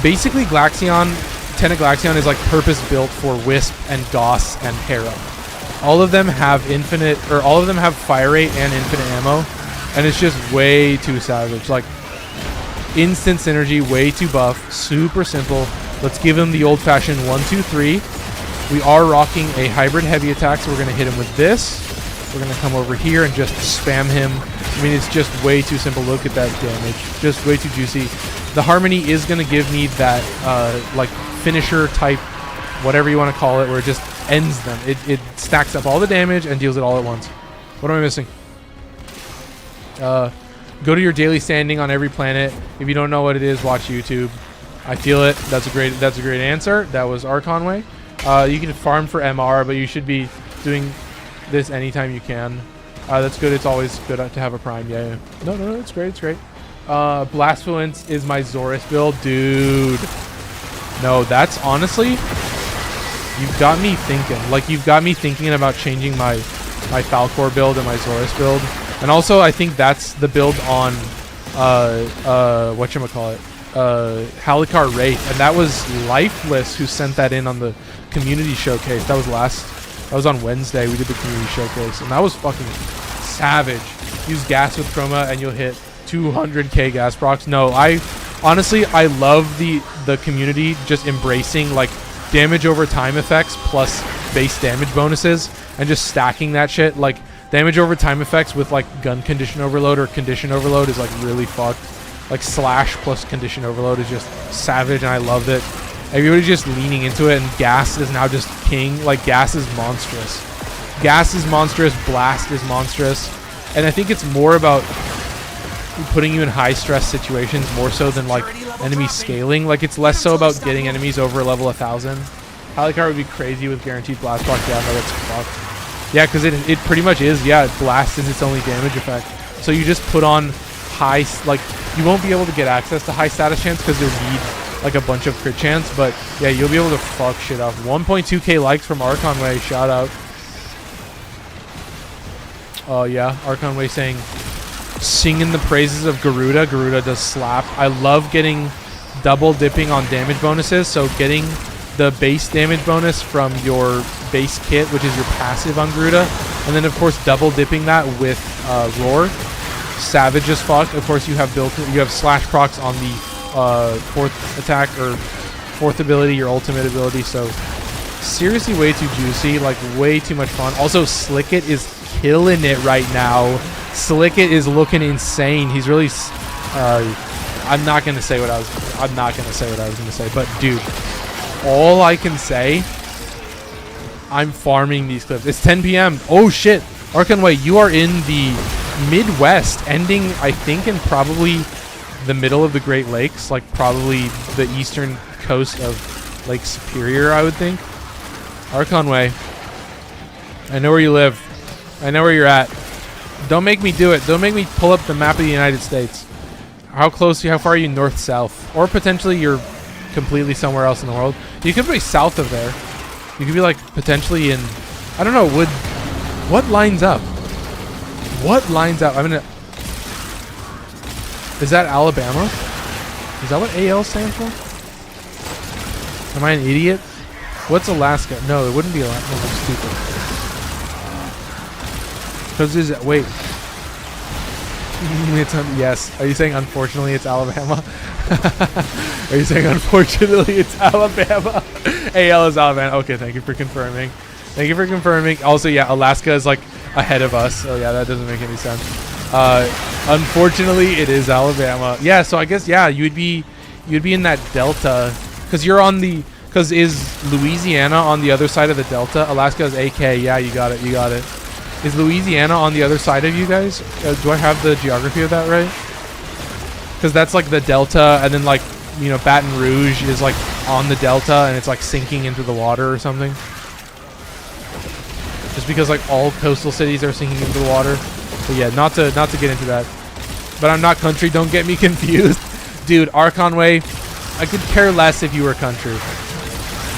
basically Glaxion, Tenet Glaxion is like purpose built for Wisp and Goss and Hera. All of them have all of them have fire rate and infinite ammo, and it's just way too savage. Like, instant synergy, way too buff, super simple. Let's give him the old-fashioned 1, 2, 3. We are rocking a hybrid heavy attack, so we're gonna hit him with this. We're gonna come over here and just spam him. I mean, it's just way too simple. Look at that damage. Just way too juicy. The Harmony is gonna give me that like finisher type, whatever you want to call it, where it just ends them. It stacks up all the damage and deals it all at once. What am I missing? Go to your daily standing on every planet. If you don't know what it is, watch YouTube. I feel it. That's a great answer. That was Archon way. You can farm for MR, but you should be doing this anytime you can. That's good. It's always good to have a prime. Yeah. No, it's great. It's great. Blast Fluence is my Zorus build, dude. No, that's honestly, you've got me thinking. Like, you've got me thinking about changing my Falcor build and my Zorus build. And also, I think that's the build on whatchamacallit, Halikar Wraith, and that was Lifeless who sent that in on the community showcase. That was on Wednesday. We did the community showcase, and that was fucking savage. Use gas with Chroma and you'll hit 200k gas procs. No, I love the community just embracing like damage over time effects plus base damage bonuses and just stacking that shit. Like, Damage over time effects with like gun condition overload or condition overload is like really fucked. Like slash plus condition overload is just savage, and I loved it. Everybody's just leaning into it, and gas is now just king. Like gas is monstrous. Gas is monstrous. Blast is monstrous. And I think it's more about putting you in high stress situations more so than like enemy scaling. Like it's less so about getting enemies over level 1000. Halikar would be crazy with guaranteed blast block. Yeah, no, that's fucked. Yeah, because it pretty much is. Yeah, blast is its only damage effect. So you just put on high, like you won't be able to get access to high status chance because you'll need like a bunch of crit chance. But yeah, you'll be able to fuck shit up. 1.2k likes from Archonway. Shout out. Oh yeah, Archonway saying, singing the praises of Garuda. Garuda does slap. I love getting double dipping on damage bonuses. So getting the base damage bonus from your base kit, which is your passive on Garuda, and then of course double dipping that with Roar. Savage as fuck. Of course you have slash procs on the fourth attack or fourth ability, your ultimate ability. So seriously way too juicy, like way too much fun. Also Slickit is killing it right now. Slickit is looking insane. He's really I'm not gonna say what I was gonna say, but dude, all I can say, I'm farming these clips. It's 10 p.m. Oh shit, Archonway, you are in the Midwest, ending I think in probably the middle of the Great Lakes, like probably the eastern coast of Lake Superior, I would think. Archonway, I know where you live. I know where you're at. Don't make me do it. Don't make me pull up the map of the United States. How far are you north-south? Or potentially you're completely somewhere else in the world. You could be south of there. You could be like potentially in, I don't know, what lines up? What lines up? I'm gonna, is that Alabama? Is that what AL stands for? Am I an idiot? What's Alaska? No, it wouldn't be Alaska. No, I'm stupid. Because wait. Yes. Are you saying unfortunately it's Alabama? Are you saying unfortunately it's Alabama? AL is Alabama. Okay, thank you for confirming. Thank you for confirming. Also, yeah, Alaska is like ahead of us. So yeah, that doesn't make any sense. Unfortunately, it is Alabama. Yeah, so I guess yeah, you'd be in that delta because you're on the. Because is Louisiana on the other side of the delta? Alaska is AK. Yeah, you got it. You got it. Is Louisiana on the other side of you guys? Do I have the geography of that right? Because that's like the delta, and then like, you know, Baton Rouge is like on the delta, and it's like sinking into the water or something. Just because like all coastal cities are sinking into the water. But yeah, not to get into that. But I'm not country. Don't get me confused, dude. Archonway, I could care less if you were country.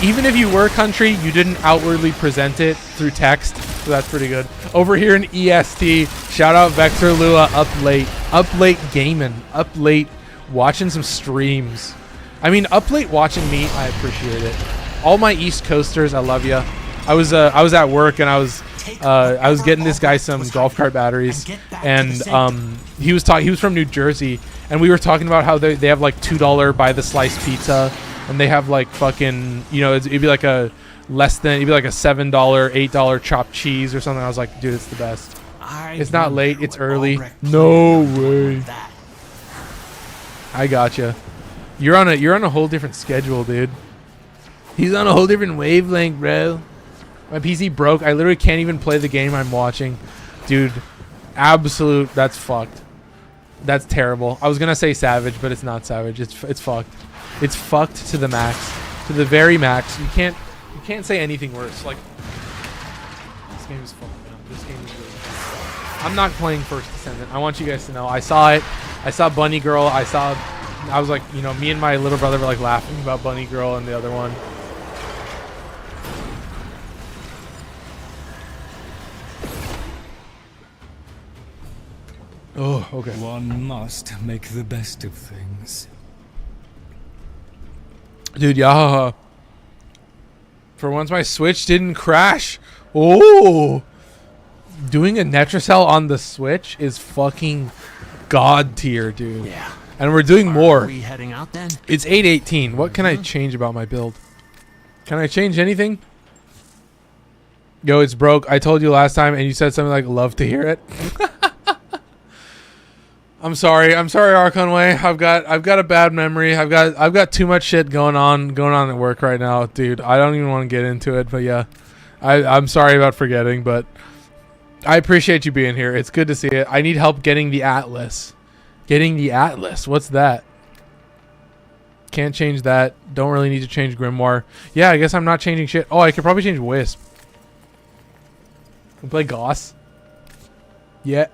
Even if you were country, you didn't outwardly present it through text, so that's pretty good. Over here in EST, shout out Vector Lua, up late gaming, up late watching some streams. I mean, up late watching me, I appreciate it. All my East Coasters, I love you. I was at work and I was getting this guy some golf cart batteries, and he was from New Jersey, and we were talking about how they have like $2 buy the slice pizza. And they have like fucking, you know, it'd be like a $7, $8 chopped cheese or something. I was like, dude, it's the best. It's not late, it's early. No way. I gotcha. You're on a whole different schedule, dude. He's on a whole different wavelength, bro. My PC broke. I literally can't even play the game I'm watching. Dude, absolute, that's fucked. That's terrible. I was gonna say savage, but it's not savage. It's fucked. It's fucked to the max, to the very max. You can't say anything worse. Like, this game is fucked, man. This game is really bad. I'm not playing First Descendant. I want you guys to know. I saw it. I saw Bunny Girl. I was like, you know, me and my little brother were like laughing about Bunny Girl and the other one. Oh, okay. One must make the best of things. Dude, yeah. For once my Switch didn't crash. Oh. Doing a Netracell on the Switch is fucking god tier, dude. Yeah. And we're doing more. Are we heading out then? It's 8:18. What can I change about my build? Can I change anything? Yo, it's broke. I told you last time, and you said something like, love to hear it. I'm sorry, Archonway. I've got a bad memory. I've got too much shit going on at work right now, dude. I don't even want to get into it, but yeah. I'm sorry about forgetting, but I appreciate you being here. It's good to see it. I need help getting the Atlas. Getting the Atlas. What's that? Can't change that. Don't really need to change Grimoire. Yeah, I guess I'm not changing shit. Oh, I could probably change Wisp. We play Goss. Yeah.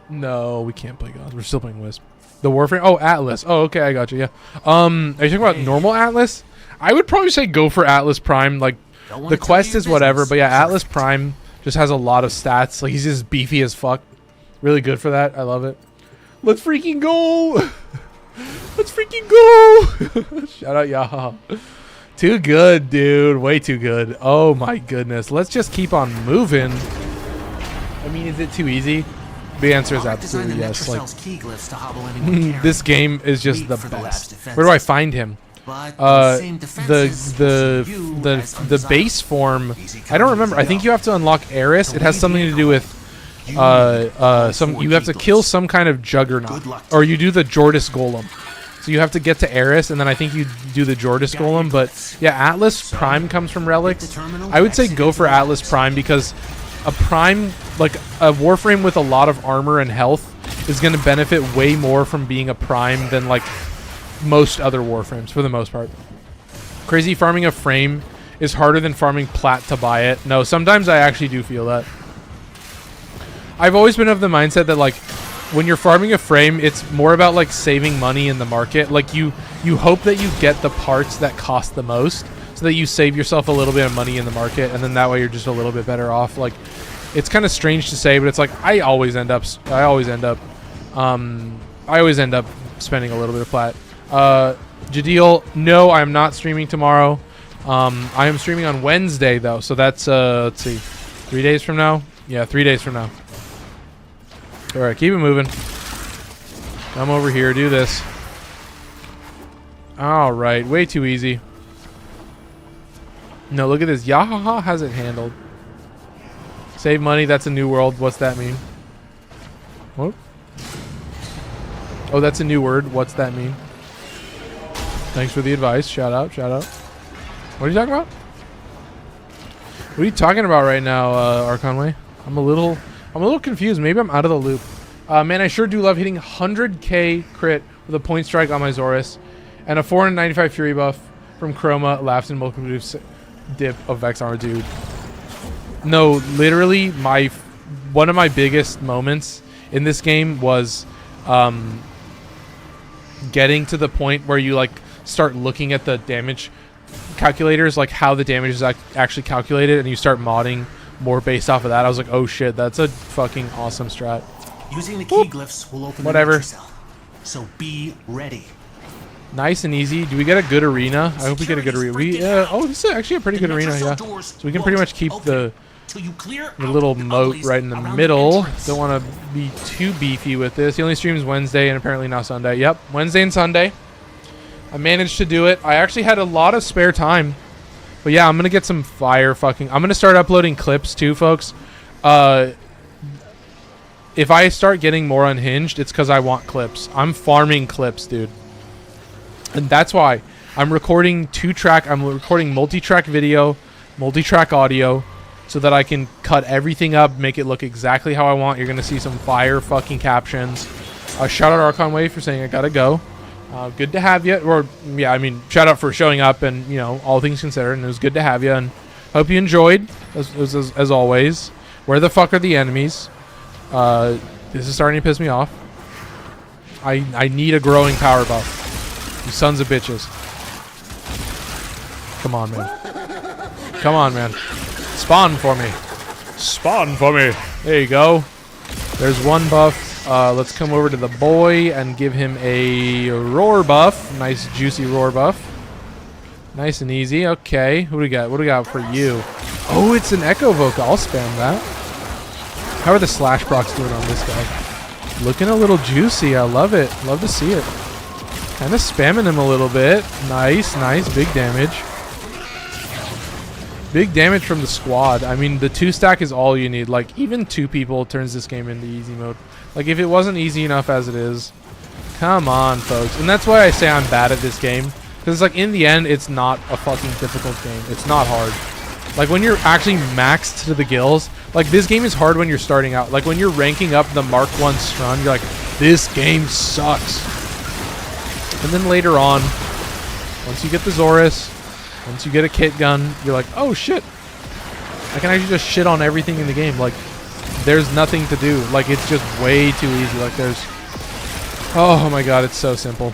No, we can't play Goss. We're still playing Wisp. The Warframe. Oh, Atlas. Oh, okay, I got you. Yeah. Are you talking about normal Atlas? I would probably say go for Atlas Prime. Like, the quest is whatever, but yeah, Atlas Prime just has a lot of stats. Like, he's just beefy as fuck. Really good for that. I love it. Let's freaking go! Let's freaking go! Shout out Yaha. Too good, dude. Way too good. Oh my goodness. Let's just keep on moving. I mean, is it too easy? The answer is absolutely yes. Like, this game is just the best. Where do I find him? The base form. I don't remember. I think you have to unlock Eris. It has something to do with you have to kill some kind of juggernaut, or you do the Jordis Golem. So you have to get to Eris, and then I think you do the Jordis Golem. But yeah, Atlas Prime comes from relics. I would say go for Atlas Prime because a Prime, like a Warframe with a lot of armor and health, is going to benefit way more from being a Prime than like most other Warframes for the most part. Crazy farming a frame is harder than farming plat to buy it. No, sometimes I actually do feel that. I've always been of the mindset that like when you're farming a frame, it's more about like saving money in the market. Like you hope that you get the parts that cost the most so that you save yourself a little bit of money in the market, and then that way you're just a little bit better off. Like, it's kind of strange to say, but it's like I always end up spending a little bit of plat. Jadeel, no, I am not streaming tomorrow. I am streaming on Wednesday though, so that's let's see, 3 days from now. Yeah, 3 days from now. All right, keep it moving. Come over here, do this. All right, way too easy. No, look at this. Yahaha has it handled. Save money. That's a new world. What's that mean? What? Oh, that's a new word. What's that mean? Thanks for the advice. Shout out. Shout out. What are you talking about? What are you talking about right now, Archonway? I'm a little confused. Maybe I'm out of the loop. Man, I sure do love hitting 100k crit with a point strike on my Zorus, and a 495 Fury buff from Chroma. Laughs in multiple dip of Vex armor, dude. No, literally, one of my biggest moments in this game was getting to the point where you like start looking at the damage calculators, like how the damage is actually calculated, and you start modding more based off of that. I was like, oh shit, that's a fucking awesome strat. Using the key glyphs will open whatever. The cell, so be ready. Nice and easy. Do we get a good arena? I hope we get a good arena. Oh, this is actually a pretty good arena, yeah. So we can pretty much keep the little moat right in the middle. Don't want to be too beefy with this. He only streams Wednesday and apparently now Sunday. Yep, Wednesday and Sunday. I managed to do it. I actually had a lot of spare time. But yeah, I'm going to get some fire fucking... I'm going to start uploading clips too, folks. If I start getting more unhinged, it's because I want clips. I'm farming clips, dude. And that's why I'm recording I'm recording multi-track video, multi-track audio, so that I can cut everything up, make it look exactly how I want. You're going to see some fire fucking captions. Shout out Archonway for saying I gotta go. Good to have you. Or, yeah, I mean, shout out for showing up and, you know, all things considered. And it was good to have you. And hope you enjoyed, as always. Where the fuck are the enemies? This is starting to piss me off. I need a growing power buff. You sons of bitches. Come on, man. Come on, man. Spawn for me. Spawn for me. There you go. There's one buff. Let's come over to the boy and give him a roar buff. Nice juicy roar buff. Nice and easy. Okay. What do we got? What do we got for you? Oh, it's an echo vocal. I'll spam that. How are the slash procs doing on this guy? Looking a little juicy. I love it. Love to see it. Kind of spamming him a little bit. Nice, nice. Big damage. Big damage from the squad. I mean, the 2-stack is all you need. Like, even 2 people turns this game into easy mode. Like, if it wasn't easy enough as it is, come on, folks. And that's why I say I'm bad at this game. Because, like, in the end, it's not a fucking difficult game. It's not hard. Like, when you're actually maxed to the gills, like, this game is hard when you're starting out. Like, when you're ranking up the Mark 1 Strun, you're like, this game sucks. And then later on, once you get the Zorus, once you get a kit gun, you're like, oh shit, I can actually just shit on everything in the game. Like, there's nothing to do. Like, it's just way too easy. Like, there's, oh my god, it's so simple.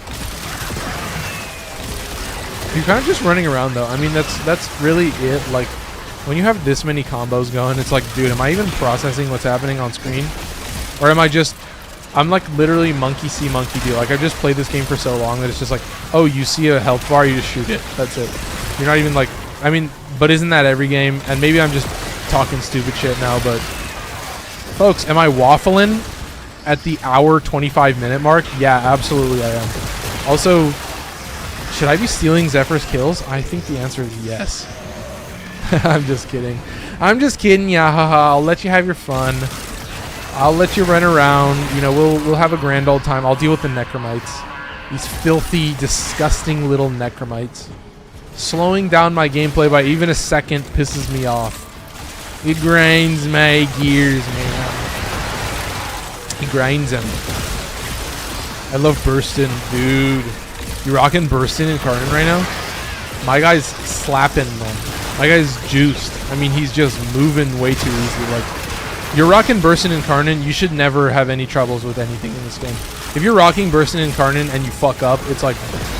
You're kind of just running around though. I mean, that's really it. Like, when you have this many combos going, it's like, dude, am I even processing what's happening on screen? Or am I just, I'm like literally monkey see, monkey do. Like, I've just played this game for so long that it's just like, oh, you see a health bar, you just shoot it. That's it. You're not even like, I mean, but isn't that every game? And maybe I'm just talking stupid shit now, but folks, am I waffling at the hour 25-minute mark? Yeah, absolutely I am. Also, should I be stealing Zephyr's kills? I think the answer is yes. I'm just kidding. I'm just kidding, yeah, haha. I'll let you have your fun. I'll let you run around. You know, we'll have a grand old time. I'll deal with the Necromites. These filthy, disgusting little Necromites. Slowing down my gameplay by even a second pisses me off. It grinds my gears, man. It grinds them. I love Burstin, dude. You rocking Burstin and Carnon right now? My guy's slapping, man. My guy's juiced. I mean, he's just moving way too easy. Like, you're rocking Burstin and Carnon, you should never have any troubles with anything in this game. If you're rocking Burstin and Carnon and you fuck up, it's like,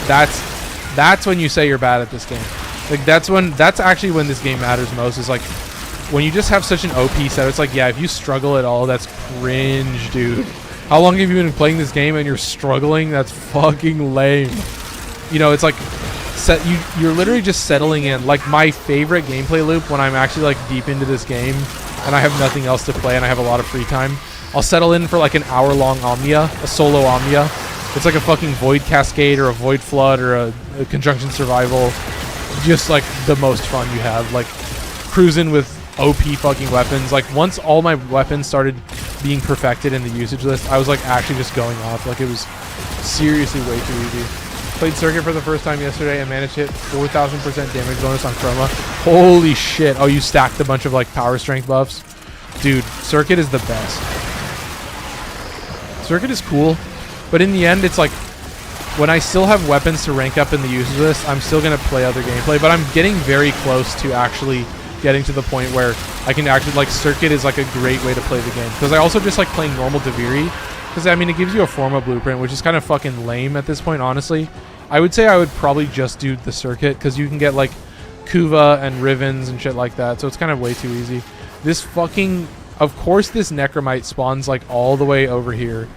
that's when you say you're bad at this game. Like, that's actually when this game matters most, is like, when you just have such an OP set, it's like, yeah, if you struggle at all, that's cringe, dude. How long have you been playing this game and you're struggling? That's fucking lame. You know, it's like, you're literally just settling in. Like, my favorite gameplay loop when I'm actually like deep into this game and I have nothing else to play and I have a lot of free time, I'll settle in for like an hour-long Omnia, a solo Omnia. It's like a fucking Void Cascade or a Void Flood or a Conjunction Survival. Just like the most fun you have. Like, cruising with OP fucking weapons. Like, once all my weapons started being perfected in the usage list, I was like actually just going off. Like, it was seriously way too easy. Played Circuit for the first time yesterday and managed to hit 4,000% damage bonus on Chroma. Holy shit. Oh, you stacked a bunch of like power strength buffs? Dude, Circuit is the best. Circuit is cool, but in the end, it's like, when I still have weapons to rank up in the usage list, I'm still going to play other gameplay, but I'm getting very close to actually getting to the point where I can actually, like, Circuit is like a great way to play the game. Because I also just like playing normal Deviri, because I mean, it gives you a Forma blueprint, which is kind of fucking lame at this point, honestly. I would say I would probably just do the Circuit, because you can get like Kuva and Rivens and shit like that, so it's kind of way too easy. This fucking, of course this Necromite spawns like all the way over here,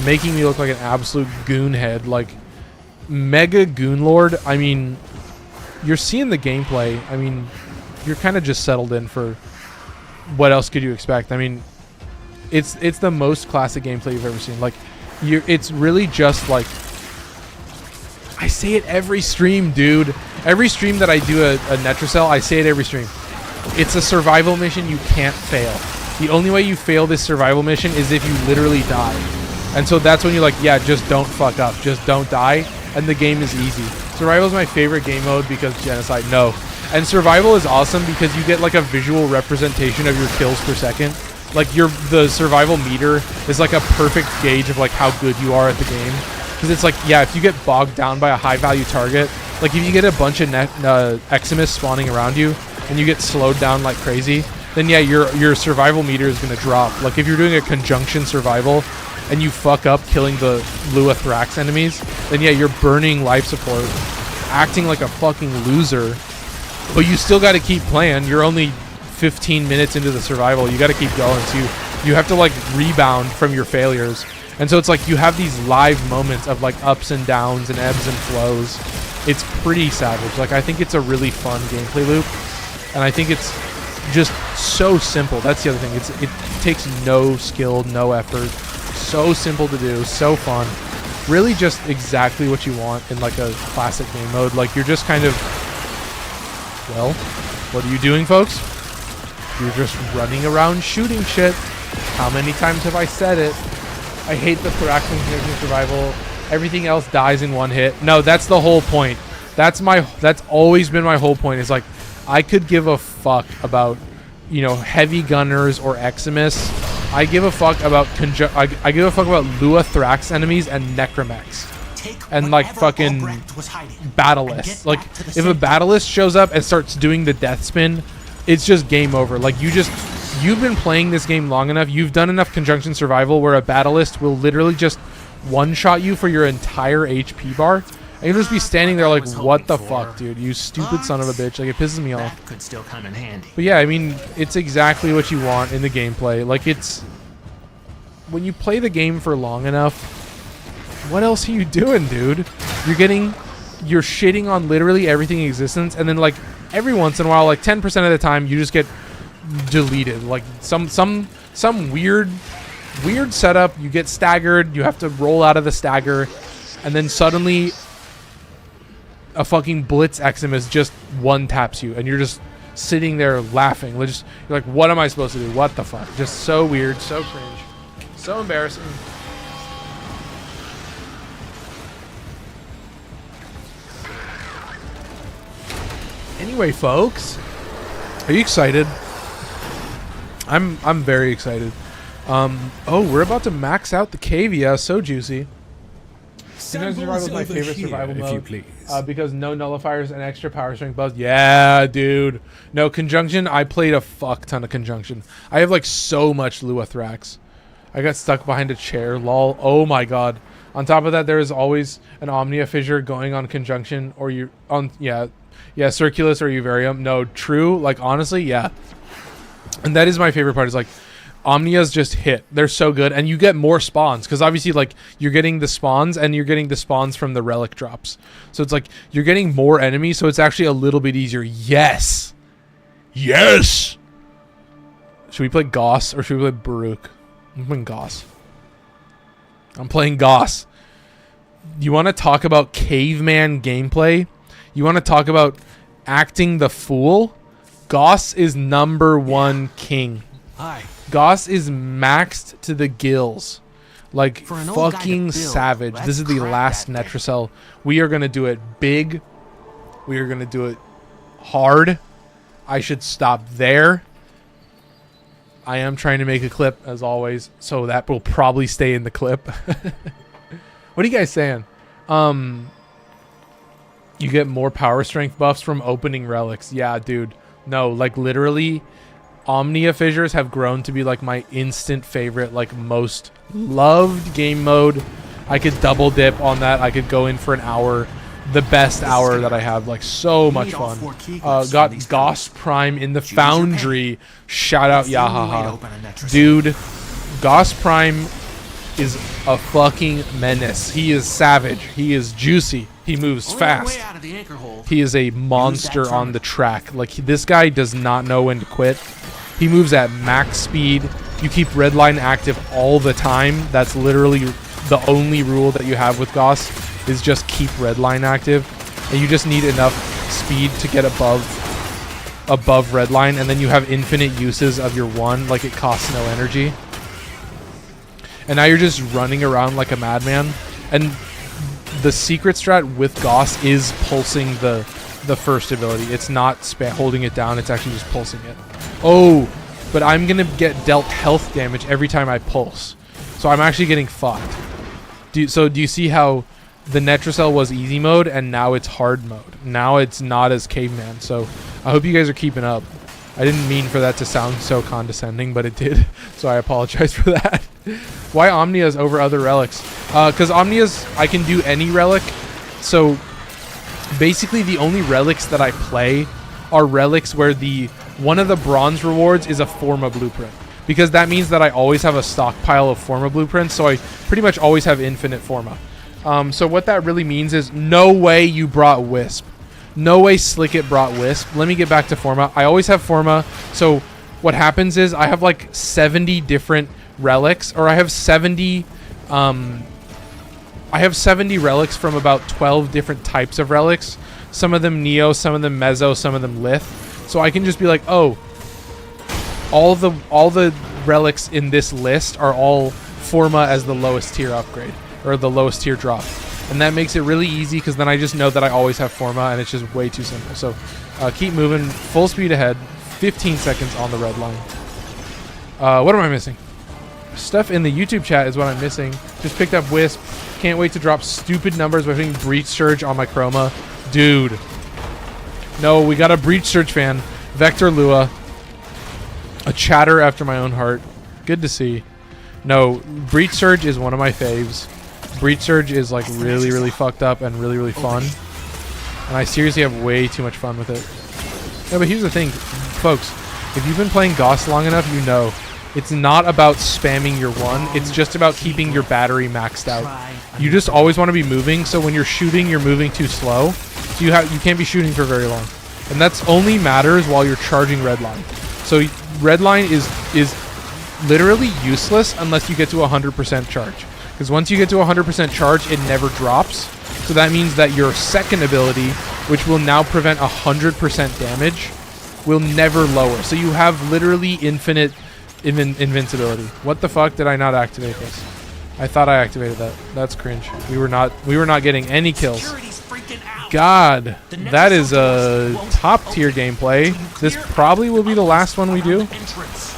making me look like an absolute goon head, like mega goon lord. I mean, you're seeing the gameplay. I mean, you're kind of just settled in for what else could you expect? I mean, it's the most classic gameplay you've ever seen. Like, it's really just like, I say it every stream, dude. Every stream that I do a Netracell, I say it every stream. It's a survival mission you can't fail. The only way you fail this survival mission is if you literally die. And so that's when you're like, yeah, just don't fuck up. Just don't die. And the game is easy. Survival is my favorite game mode because Genocide, no. And Survival is awesome because you get like a visual representation of your kills per second. Like, the survival meter is like a perfect gauge of like how good you are at the game. Because it's like, yeah, if you get bogged down by a high value target, like if you get a bunch of Eximus spawning around you and you get slowed down like crazy, then yeah, your survival meter is going to drop. Like, if you're doing a conjunction survival and you fuck up killing the Lua Thrax enemies, then yeah, you're burning life support, acting like a fucking loser, but you still got to keep playing. You're only 15 minutes into the survival. You got to keep going. So you have to like rebound from your failures. And so it's like you have these live moments of like ups and downs and ebbs and flows. It's pretty savage. Like, I think it's a really fun gameplay loop, and I think it's just so simple. That's the other thing. It takes no skill, no effort. So simple to do, so fun. Really just exactly what you want in like a classic game mode. Like, you're just kind of, well, What are you doing, folks? You're just running around shooting shit. How many times have I said it? I hate the thorax conjunction survival. Everything else dies in one hit. No, that's the whole point. That's always been my whole point. Is like, I could give a fuck about, you know, heavy gunners or Eximus. I give a fuck about I give a fuck about Lua Thrax enemies and Necromechs. And like fucking Battlist. Like if a Battlist shows up and starts doing the death spin, it's just game over. Like you've been playing this game long enough. You've done enough conjunction survival where a Battlist will literally just one-shot you for your entire HP bar. And you'll just be standing there like, what the fuck, dude? You stupid son of a bitch. Like, it pisses me off. That could still come in handy. But yeah, I mean, it's exactly what you want in the gameplay. Like, it's... When you play the game for long enough, what else are you doing, dude? You're shitting on literally everything in existence, and then, like, every once in a while, like, 10% of the time, you just get deleted. Like, some weird setup, you get staggered, you have to roll out of the stagger, and then suddenly a fucking Blitz Eximus just one-taps you, and you're just sitting there laughing. You're like, what am I supposed to do? What the fuck? Just so weird, so cringe, so embarrassing. Anyway, folks, are you excited? I'm very excited. Oh, we're about to max out the Cavia. So juicy. Conjunction survival is my favorite survival mode, because no nullifiers and extra power strength buffs. Yeah, dude. No, conjunction, I played a fuck ton of conjunction. I have like so much Lua Thrax. I got stuck behind a chair, lol. Oh my god. On top of that, there is always an Omnia fissure going on conjunction, or you on yeah, Circulus or Uvarium. No, true. Like honestly, yeah. And that is my favorite part. Is like Omnias just hit. They're so good, and you get more spawns because obviously, like, you're getting the spawns, and you're getting the spawns from the relic drops. So it's like you're getting more enemies, so it's actually a little bit easier. Yes, yes. Should we play Goss or should we play Baruch? I'm playing Goss. I'm playing Goss. You want to talk about caveman gameplay? You want to talk about acting the fool? Goss is #1 king. Hi. Goss is maxed to the gills. Like fucking savage. This is the last Netricel. We are going to do it big. We are going to do it hard. I should stop there. I am trying to make a clip as always, so that will probably stay in the clip. What are you guys saying? You get more power strength buffs from opening relics. Yeah, dude. No, like literally Omnia fissures have grown to be like my instant favorite, like most loved game mode. I could double dip on that. I could go in for an hour. The best hour that I have. Like so much fun. Got Goss Prime in the Foundry. Shout out Yahaha. Dude, Goss Prime is a fucking menace. He is savage. He is juicy. He moves fast. He is a monster on the track. Like this guy does not know when to quit. He moves at max speed. You keep redline active all the time. That's literally the only rule that you have with Goss, is just keep redline active. And you just need enough speed to get above redline, and then you have infinite uses of your one, like it costs no energy. And now you're just running around like a madman. And the secret strat with Goss is pulsing the first ability. It's not holding it down, it's actually just pulsing it. Oh, but I'm going to get dealt health damage every time I pulse. So I'm actually getting fucked. Do you see how the Netricel was easy mode and now it's hard mode? Now it's not as caveman. So I hope you guys are keeping up. I didn't mean for that to sound so condescending, but it did. So I apologize for that. Why Omnias over other relics? Because Omnias, I can do any relic. So basically the only relics that I play are relics where one of the bronze rewards is a Forma blueprint. Because that means that I always have a stockpile of Forma blueprints, so I pretty much always have infinite Forma. So what that really means is no way you brought Wisp. No way Slicket brought Wisp. Let me get back to Forma. I always have Forma, so what happens is I have like 70 different relics, or I have 70 relics from about 12 different types of relics. Some of them Neo, some of them Mezzo, some of them Lith. So I can just be like, oh, all the relics in this list are all Forma as the lowest tier upgrade or the lowest tier drop, and that makes it really easy because then I just know that I always have Forma, and it's just way too simple. So keep moving, full speed ahead, 15 seconds on the red line. What am I missing? Stuff in the YouTube chat is what I'm missing. Just picked up Wisp. Can't wait to drop stupid numbers by putting Breach Surge on my Chroma. Dude. No, we got a Breach Surge fan. Vector Lua. A chatter after my own heart. Good to see. No, Breach Surge is one of my faves. Breach Surge is like really, really fucked up and really, really fun. And I seriously have way too much fun with it. Yeah, but here's the thing, folks. If you've been playing Gauss long enough, you know. It's not about spamming your one. It's just about keeping your battery maxed out. You just always want to be moving, so when you're shooting, you're moving too slow. So you can't be shooting for very long. And that's only matters while you're charging redline. So redline is literally useless unless you get to 100% charge. Because once you get to 100% charge, it never drops. So that means that your second ability, which will now prevent 100% damage, will never lower. So you have literally infinite invincibility. What the fuck did I not activate this? I thought I activated that. That's cringe. We were not getting any kills. God, that is a top tier gameplay. This probably will be the last one we do,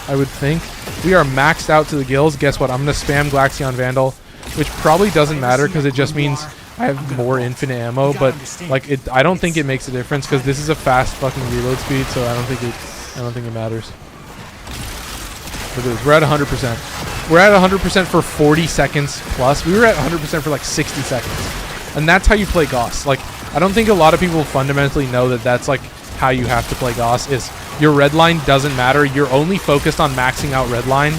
I would think. We are maxed out to the gills. Guess what? I'm gonna spam Glaxion Vandal, which probably doesn't matter because it just means I have more infinite ammo. But like, I don't think it makes a difference because this is a fast fucking reload speed. So I don't think it matters. Look at this. We're at 100%. We're at 100% for 40 seconds plus. We were at 100% for like 60 seconds. And that's how you play Gauss. Like, I don't think a lot of people fundamentally know that that's like how you have to play Gauss. Is your red line doesn't matter. You're only focused on maxing out red line.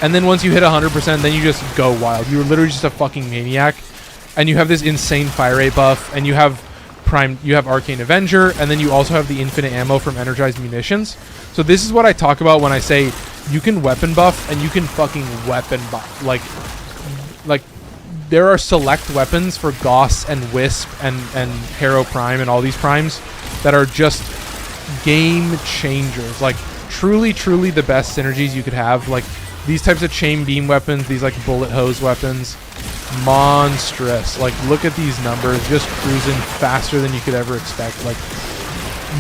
And then once you hit 100%, then you just go wild. You're literally just a fucking maniac. And you have this insane fire rate buff. And you have Arcane Avenger. And then you also have the infinite ammo from Energized Munitions. So this is what I talk about when I say you can weapon buff and you can fucking weapon buff. Like there are select weapons for Gauss and Wisp and Harrow Prime and all these primes that are just game changers. Like truly the best synergies you could have. Like these types of chain beam weapons, these like bullet hose weapons, monstrous. Like look at these numbers, just cruising faster than you could ever expect. Like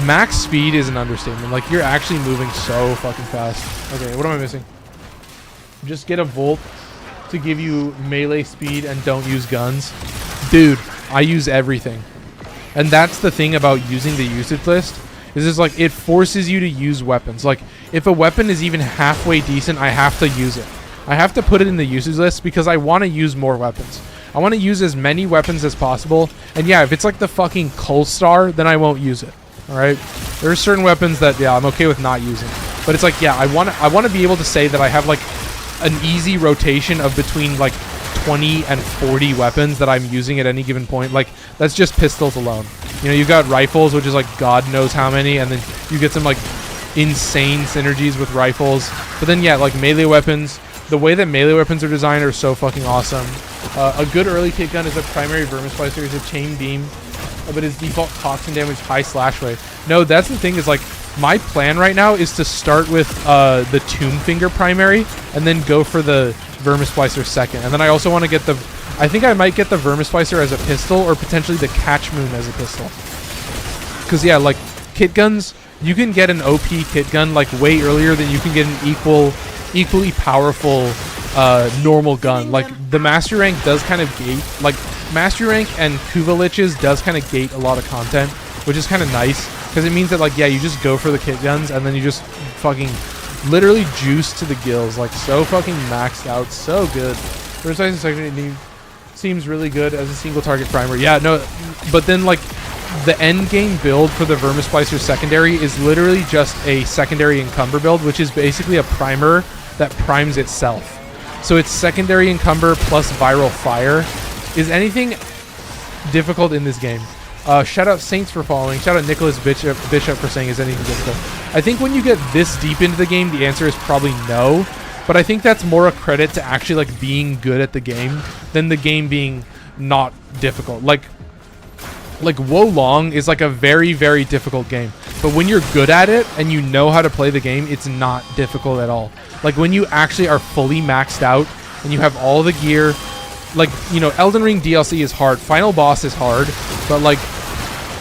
max speed is an understatement. Like you're actually moving so fucking fast. Okay, what am I missing? Just get a Volt to give you melee speed and don't use guns. Dude, I use everything. And that's the thing about using the usage list, is it's like it forces you to use weapons. Like if a weapon is even halfway decent, I have to use it. I have to put it in the usage list because I want to use more weapons. I want to use as many weapons as possible. And yeah, if it's like the fucking Coal Star, then I won't use it. Alright? There are certain weapons that, yeah, I'm okay with not using. But it's like, yeah, I want to be able to say that I have like an easy rotation of between like 20 and 40 weapons that I'm using at any given point. Like that's just pistols alone. You know, you've got rifles, which is like God knows how many, and then you get some like insane synergies with rifles. But then yeah, like melee weapons, the way that melee weapons are designed are so fucking awesome. A good early kit gun is a primary Vermisplicer, is a chain beam, but his default toxin damage high slash rate. No, that's the thing, is like my plan right now is to start with the Tomb Finger primary and then go for the Vermisplicer second. And then I also want to get the... I think I might get the Vermisplicer as a pistol or potentially the Catch Moon as a pistol. Because, yeah, like, kit guns, you can get an OP kit gun, like, way earlier than you can get an equally powerful normal gun. Like, the Master Rank does kind of gate... Like, Master Rank and Kuva Liches does kind of gate a lot of content, which is kind of nice. Because it means that, like, yeah, you just go for the kit guns and then you just fucking literally juice to the gills. Like, so fucking maxed out. So good. First Ice Section seems really good as a single target primer. Yeah, no, but then, like, the end game build for the Vermisplicer secondary is literally just a secondary encumber build, which is basically a primer that primes itself. So it's secondary encumber plus viral fire. Is anything difficult in this game? Shout out Saints for following. Shout out Nicholas Bishop for saying, is anything difficult? I think when you get this deep into the game, the answer is probably no. But I think that's more a credit to actually like being good at the game than the game being not difficult. Like Wo Long is like a very, very difficult game. But when you're good at it and you know how to play the game, it's not difficult at all. Like when you actually are fully maxed out and you have all the gear, like, you know, Elden Ring DLC is hard, Final Boss is hard, but like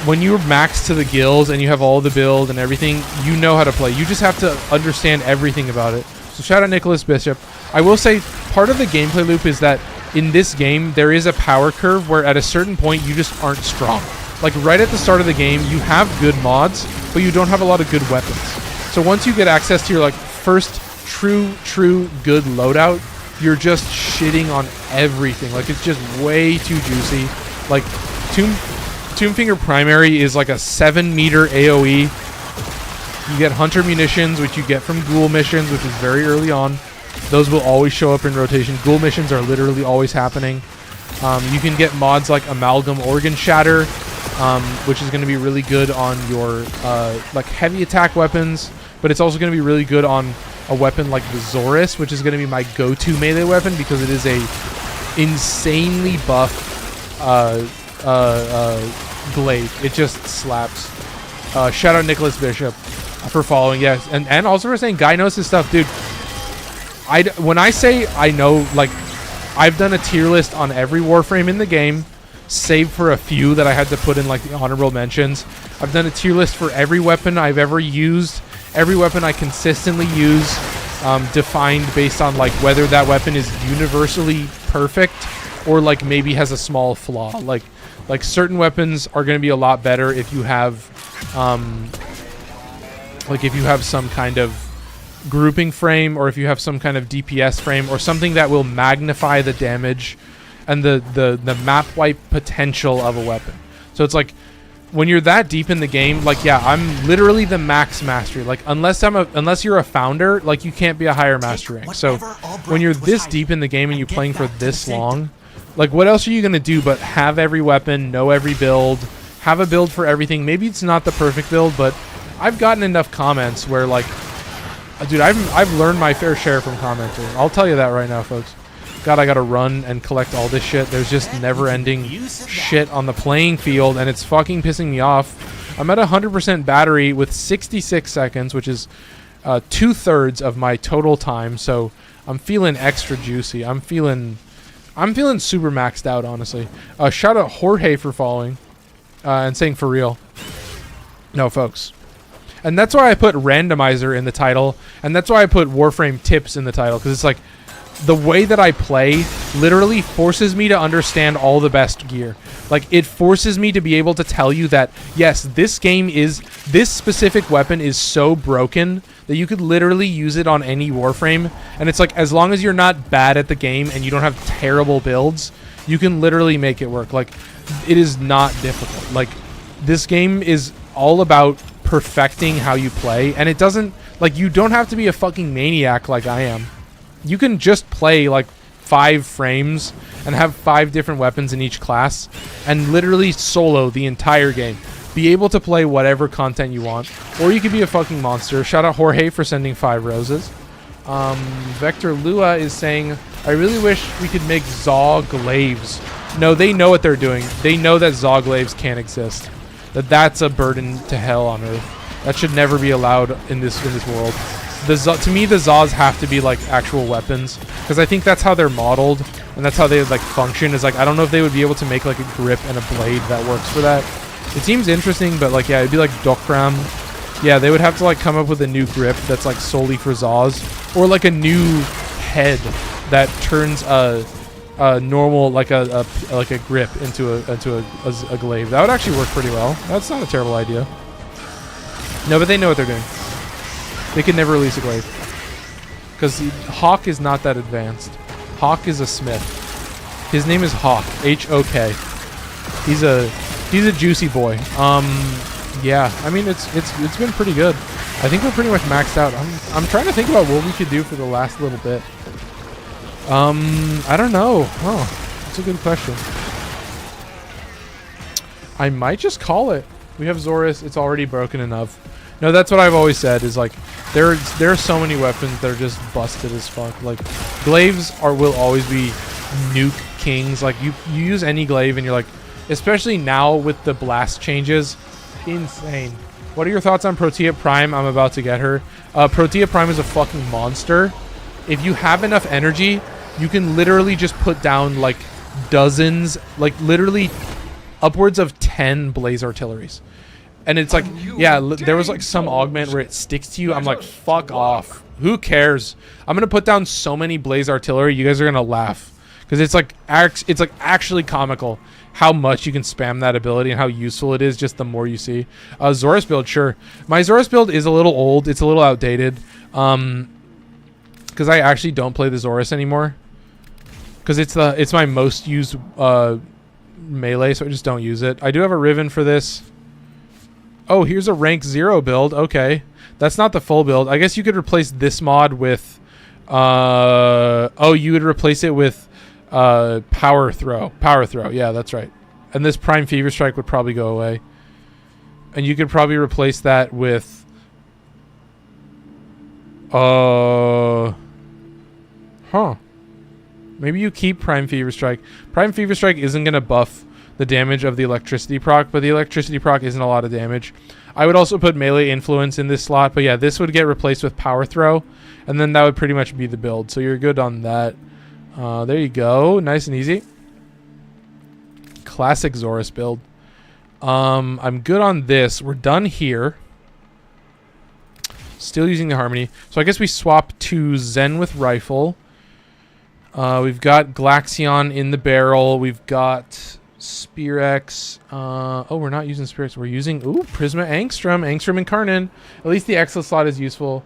when you're maxed to the gills and you have all the build and everything, you know how to play. You just have to understand everything about it. So shout out Nicholas Bishop. I will say part of the gameplay loop is that in this game, there is a power curve where at a certain point you just aren't strong. Like right at the start of the game, you have good mods, but you don't have a lot of good weapons. So once you get access to your like first true good loadout, you're just shitting on everything. Like it's just way too juicy. Like Tombfinger Primary is like a 7-meter AoE. You get Hunter munitions, which you get from Ghoul missions, which is very early on. Those will always show up in rotation. Ghoul missions are literally always happening. You can get mods like Amalgam Organ Shatter, which is going to be really good on your like heavy attack weapons, but it's also going to be really good on a weapon like the Zorus, which is going to be my go-to melee weapon because it is a insanely buff glaive. It just slaps. Shout out Nicholas Bishop for following. Yes, and also for saying Guy knows his stuff, dude. When I say I know, like, I've done a tier list on every Warframe in the game, save for a few that I had to put in like the honorable mentions. I've done a tier list for every weapon I've ever used, every weapon I consistently use, defined based on like whether that weapon is universally perfect or like maybe has a small flaw. Like certain weapons are going to be a lot better if you have some kind of grouping frame, or if you have some kind of DPS frame, or something that will magnify the damage and the map wipe potential of a weapon. So it's like when you're that deep in the game, like, yeah, I'm literally the max mastery. Like unless you're a founder, like you can't be a higher master rank. So when you're this deep in the game and you're playing for this long, like what else are you gonna do but have every weapon, know every build, have a build for everything? Maybe it's not the perfect build, but I've gotten enough comments where like, dude, I've learned my fair share from commenting. I'll tell you that right now, folks. God, I gotta run and collect all this shit. There's just never-ending shit on the playing field, and it's fucking pissing me off. I'm at 100% battery with 66 seconds, which is 2/3 of my total time. So I'm feeling extra juicy. I'm feeling super maxed out, honestly. Shout out Jorge for following and saying for real. No, folks. And that's why I put Randomizer in the title, and that's why I put Warframe Tips in the title, because it's like the way that I play literally forces me to understand all the best gear. Like, it forces me to be able to tell you that, yes, this specific weapon is so broken that you could literally use it on any Warframe, and it's like, as long as you're not bad at the game and you don't have terrible builds, you can literally make it work. Like, it is not difficult. Like, this game is all about perfecting how you play, and it doesn't, like, you don't have to be a fucking maniac like I am. You can just play like 5 frames and have 5 different weapons in each class and literally solo the entire game. Be able to play whatever content you want, or you could be a fucking monster. Shout out Jorge for sending 5 roses. Vector Lua is saying, I really wish we could make Zaw glaives. No, they know what they're doing. They know that Zaw glaives can't exist. That's a burden to hell on Earth. That should never be allowed in this world. To me, the Zaws have to be like actual weapons, because I think that's how they're modeled and that's how they like function. Is like, I don't know if they would be able to make like a grip and a blade that works for that. It seems interesting, but like, yeah, it'd be like Dokram. Yeah, they would have to like come up with a new grip that's like solely for Zaws, or like a new head that turns a normal like a grip into a glaive. That would actually work pretty well. That's not a terrible idea. No, but they know what they're doing. They could never release a glaive, because Hawk is not that advanced. Hawk is a smith. His name is Hawk, H-O-K. He's a juicy boy. Yeah, I mean it's been pretty good. I think we're pretty much maxed out. I'm trying to think about what we could do for the last little bit. I don't know. Oh, that's a good question. I might just call it. We have Zorus. It's already broken enough. No, that's what I've always said, is like there are so many weapons that are just busted as fuck. Like, glaives will always be nuke kings. Like, you use any glaive and you're like, especially now with the blast changes, insane. What are your thoughts on Protea Prime? I'm about to get her. Protea Prime is a fucking monster. If you have enough energy, you can literally just put down like dozens, like literally upwards of 10 blaze artilleries. And it's like, yeah, there was like some augment where it sticks to you. I'm like, fuck off. Who cares? I'm going to put down so many blaze artillery. You guys are going to laugh. Because it's like actually comical how much you can spam that ability and how useful it is just the more you see. Zorus build, sure. My Zorus build is a little old. It's a little outdated. Because I actually don't play the Zorus anymore. Because it's my most used melee, so I just don't use it. I do have a Riven for this. Oh, here's a rank 0 build. Okay. That's not the full build. I guess you could replace this mod with... oh, you would replace it with... Power Throw. Yeah, that's right. And this Prime Fever Strike would probably go away. And you could probably replace that with... Huh. Maybe you keep Prime Fever Strike. Prime Fever Strike isn't going to buff the damage of the electricity proc, but the electricity proc isn't a lot of damage. I would also put Melee Influence in this slot, but yeah, this would get replaced with Power Throw, and then that would pretty much be the build. So you're good on that. There you go. Nice and easy. Classic Zorus build. I'm good on this. We're done here. Still using the Harmony. So I guess we swap to Zen with Rifle. We've got Glaxion in the barrel. We've got Spear X. Oh, we're not using Spear X. We're using, Prisma Angstrom. Angstrom and Karnan. At least the Exilus slot is useful.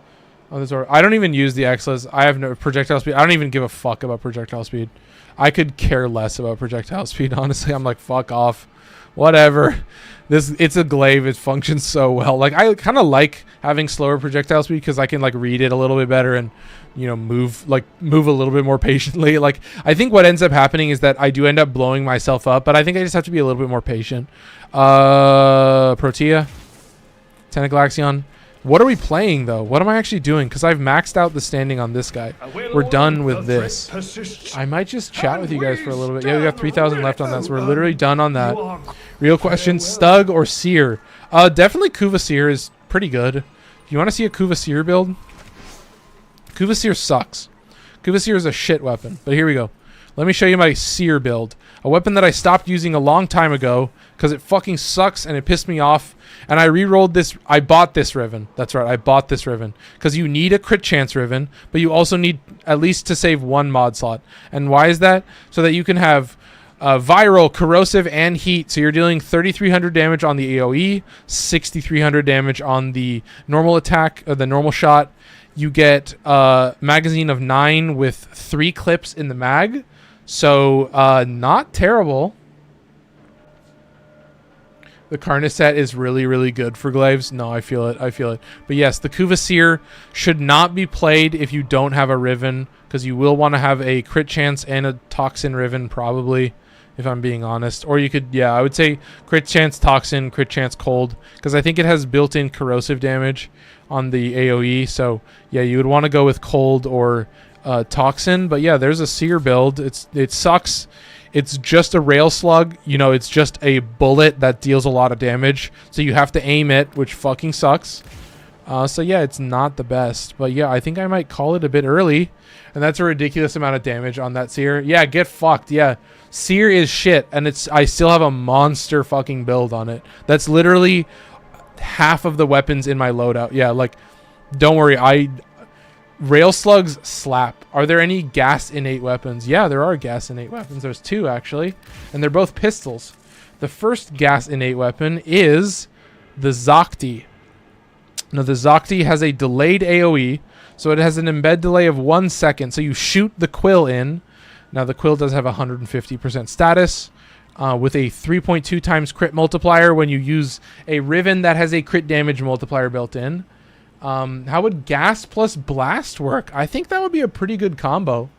I don't even use the Exilus. I have no projectile speed. I don't even give a fuck about projectile speed. I could care less about projectile speed, honestly. I'm like, fuck off. Whatever. It's a glaive. It functions so well. Like, I kind of like having slower projectile speed because I can like read it a little bit better and, you know, move a little bit more patiently. Like, I think what ends up happening is that I do end up blowing myself up, but I think I just have to be a little bit more patient. Protea. Tentaglaxion. What are we playing, though? What am I actually doing? Because I've maxed out the standing on this guy. We're done with this. I might just chat with you guys for a little bit. Yeah, we got 3,000 left on that, so we're literally done on that. Real question, Stug or Seer? Definitely Kuva-Seer is pretty good. Do you want to see a Kuva-Seer build? Kuva-Seer sucks. Kuva-Seer is a shit weapon, but here we go. Let me show you my Seer build. A weapon that I stopped using a long time ago because it fucking sucks and it pissed me off. And I re-rolled this. I bought this Riven. That's right. I bought this Riven. Because you need a crit chance Riven, but you also need at least to save one mod slot. And why is that? So that you can have viral, corrosive, and heat. So you're dealing 3,300 damage on the AoE, 6,300 damage on the normal attack, or the normal shot. You get a magazine of 9 with 3 clips in the mag. So, not terrible. The Karna set is really, really good for glaives. No, I feel it. But yes, the Kuva-Seer should not be played if you don't have a Riven, because you will want to have a crit chance and a Toxin Riven, probably, if I'm being honest. Or you could, yeah, I would say crit chance Toxin, crit chance Cold, because I think it has built-in corrosive damage on the AoE. So, yeah, you would want to go with Cold or Toxin. But yeah, there's a Seer build. It sucks. It's just a rail slug. You know, it's just a bullet that deals a lot of damage. So you have to aim it, which fucking sucks. So yeah, it's not the best. But yeah, I think I might call it a bit early. And that's a ridiculous amount of damage on that Seer. Yeah, get fucked. Yeah, Seer is shit. And I still have a monster fucking build on it. That's literally half of the weapons in my loadout. Yeah, like, don't worry. Rail slugs slap. Are there any gas innate weapons? Yeah, there are gas innate weapons. There's 2 actually, and they're both pistols. The first gas innate weapon is the Zocti. Now the Zocti has a delayed AoE, so it has an embed delay of 1 second. So you shoot the Quill in. Now the Quill does have 150% status with a 3.2 times crit multiplier when you use a Riven that has a crit damage multiplier built in. How would gas plus blast work? I think that would be a pretty good combo.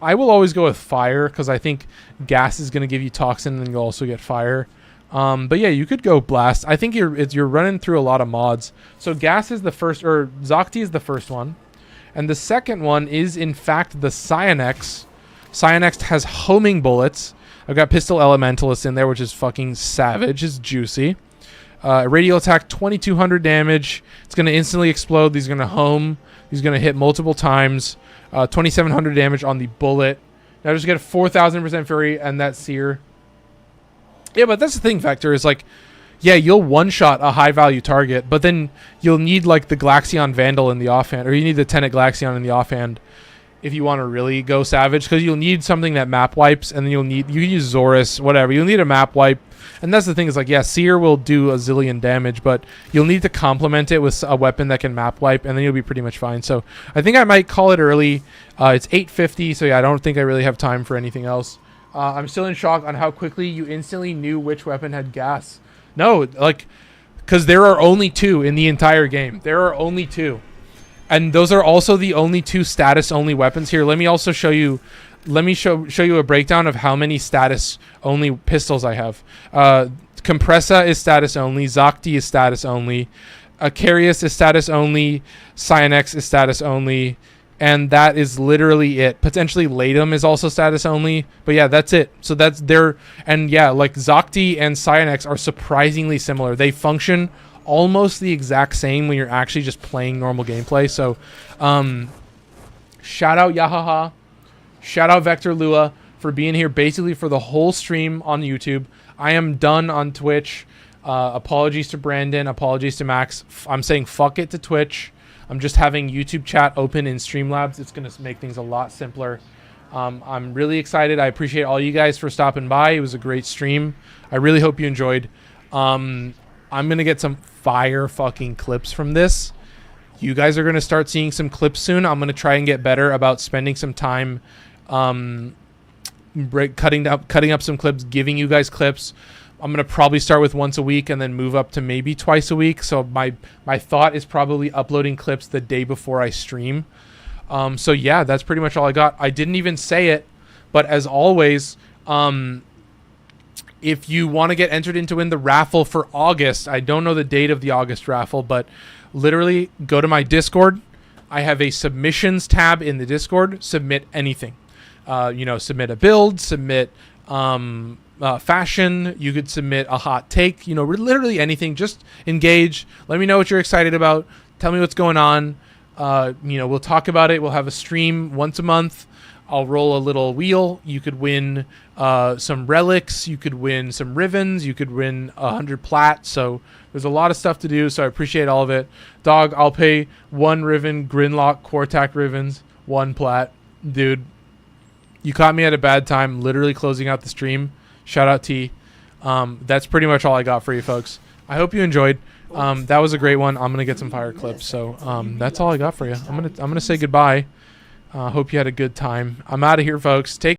I will always go with fire because I think gas is going to give you toxin and you'll also get fire. But yeah, you could go blast. I think you're running through a lot of mods. So gas is the first, or Zocti is the first one. And the second one is in fact the Cyanex. Cyanex has homing bullets. I've got Pistol Elementalist in there, which is fucking savage. It's juicy. Radial attack, 2200 damage. It's going to instantly explode. He's going to home. He's going to hit multiple times. 2700 damage on the bullet. Now just get a 4000% fury and that sear. Yeah, but that's the thing, Vector, is like, yeah, you'll one-shot a high-value target, but then you'll need, like, the Glaxion Vandal in the offhand, or you need the Tenet Glaxion in the offhand if you want to really go savage, because you'll need something that map wipes, and then you can use Zorus, whatever. You'll need a map wipe, and that's the thing, is like, yeah, Seer will do a zillion damage, but you'll need to complement it with a weapon that can map wipe, and then you'll be pretty much fine. So I think I might call it early. It's 8:50, so yeah, I don't think I really have time for anything else. I'm still in shock on how quickly you instantly knew which weapon had gas. No, like, because there are only 2 in the entire game. There are only 2. And those are also the only 2 status-only weapons here. Let me also show you... Let me show you a breakdown of how many status-only pistols I have. Compressa is status-only. Zocti is status-only. Acarius is status-only. Cyanex is status-only. And that is literally it. Potentially Latum is also status only. But yeah, that's it. So that's their... And yeah, like Zocti and Cyanex are surprisingly similar. They function almost the exact same when you're actually just playing normal gameplay. So shout out Yahaha. Shout out Vector Lua for being here basically for the whole stream on YouTube. I am done on Twitch. Apologies to Brandon. Apologies to Max. I'm saying fuck it to Twitch. I'm just having YouTube chat open in Streamlabs. It's going to make things a lot simpler. I'm really excited. I appreciate all you guys for stopping by. It was a great stream. I really hope you enjoyed. I'm going to get some fire fucking clips from this. You guys are going to start seeing some clips soon. I'm going to try and get better about spending some time cutting up some clips, giving you guys clips. I'm going to probably start with once a week and then move up to maybe twice a week. So my thought is probably uploading clips the day before I stream. So yeah, that's pretty much all I got. I didn't even say it, but as always, if you want to get entered into win the raffle for August, I don't know the date of the August raffle, but literally go to my Discord. I have a submissions tab in the Discord. Submit anything. Submit a build, submit fashion. You could submit a hot take, literally anything. Just engage. Let me know what you're excited about. Tell me what's going on. We'll talk about it. We'll have a stream once a month. I'll roll a little wheel. You could win some relics. You could win some Rivens. You could win 100 plat. So there's a lot of stuff to do. So I appreciate all of it. Dog, I'll pay 1 Riven, Grinlock, Quartac Rivens, 1 plat. Dude, you caught me at a bad time, literally closing out the stream. Shout out T. That's pretty much all I got for you folks. I hope you enjoyed. That was a great one. I'm gonna get some fire clips. So that's all I got for you. I'm gonna say goodbye. Hope you had a good time. I'm out of here, folks. Take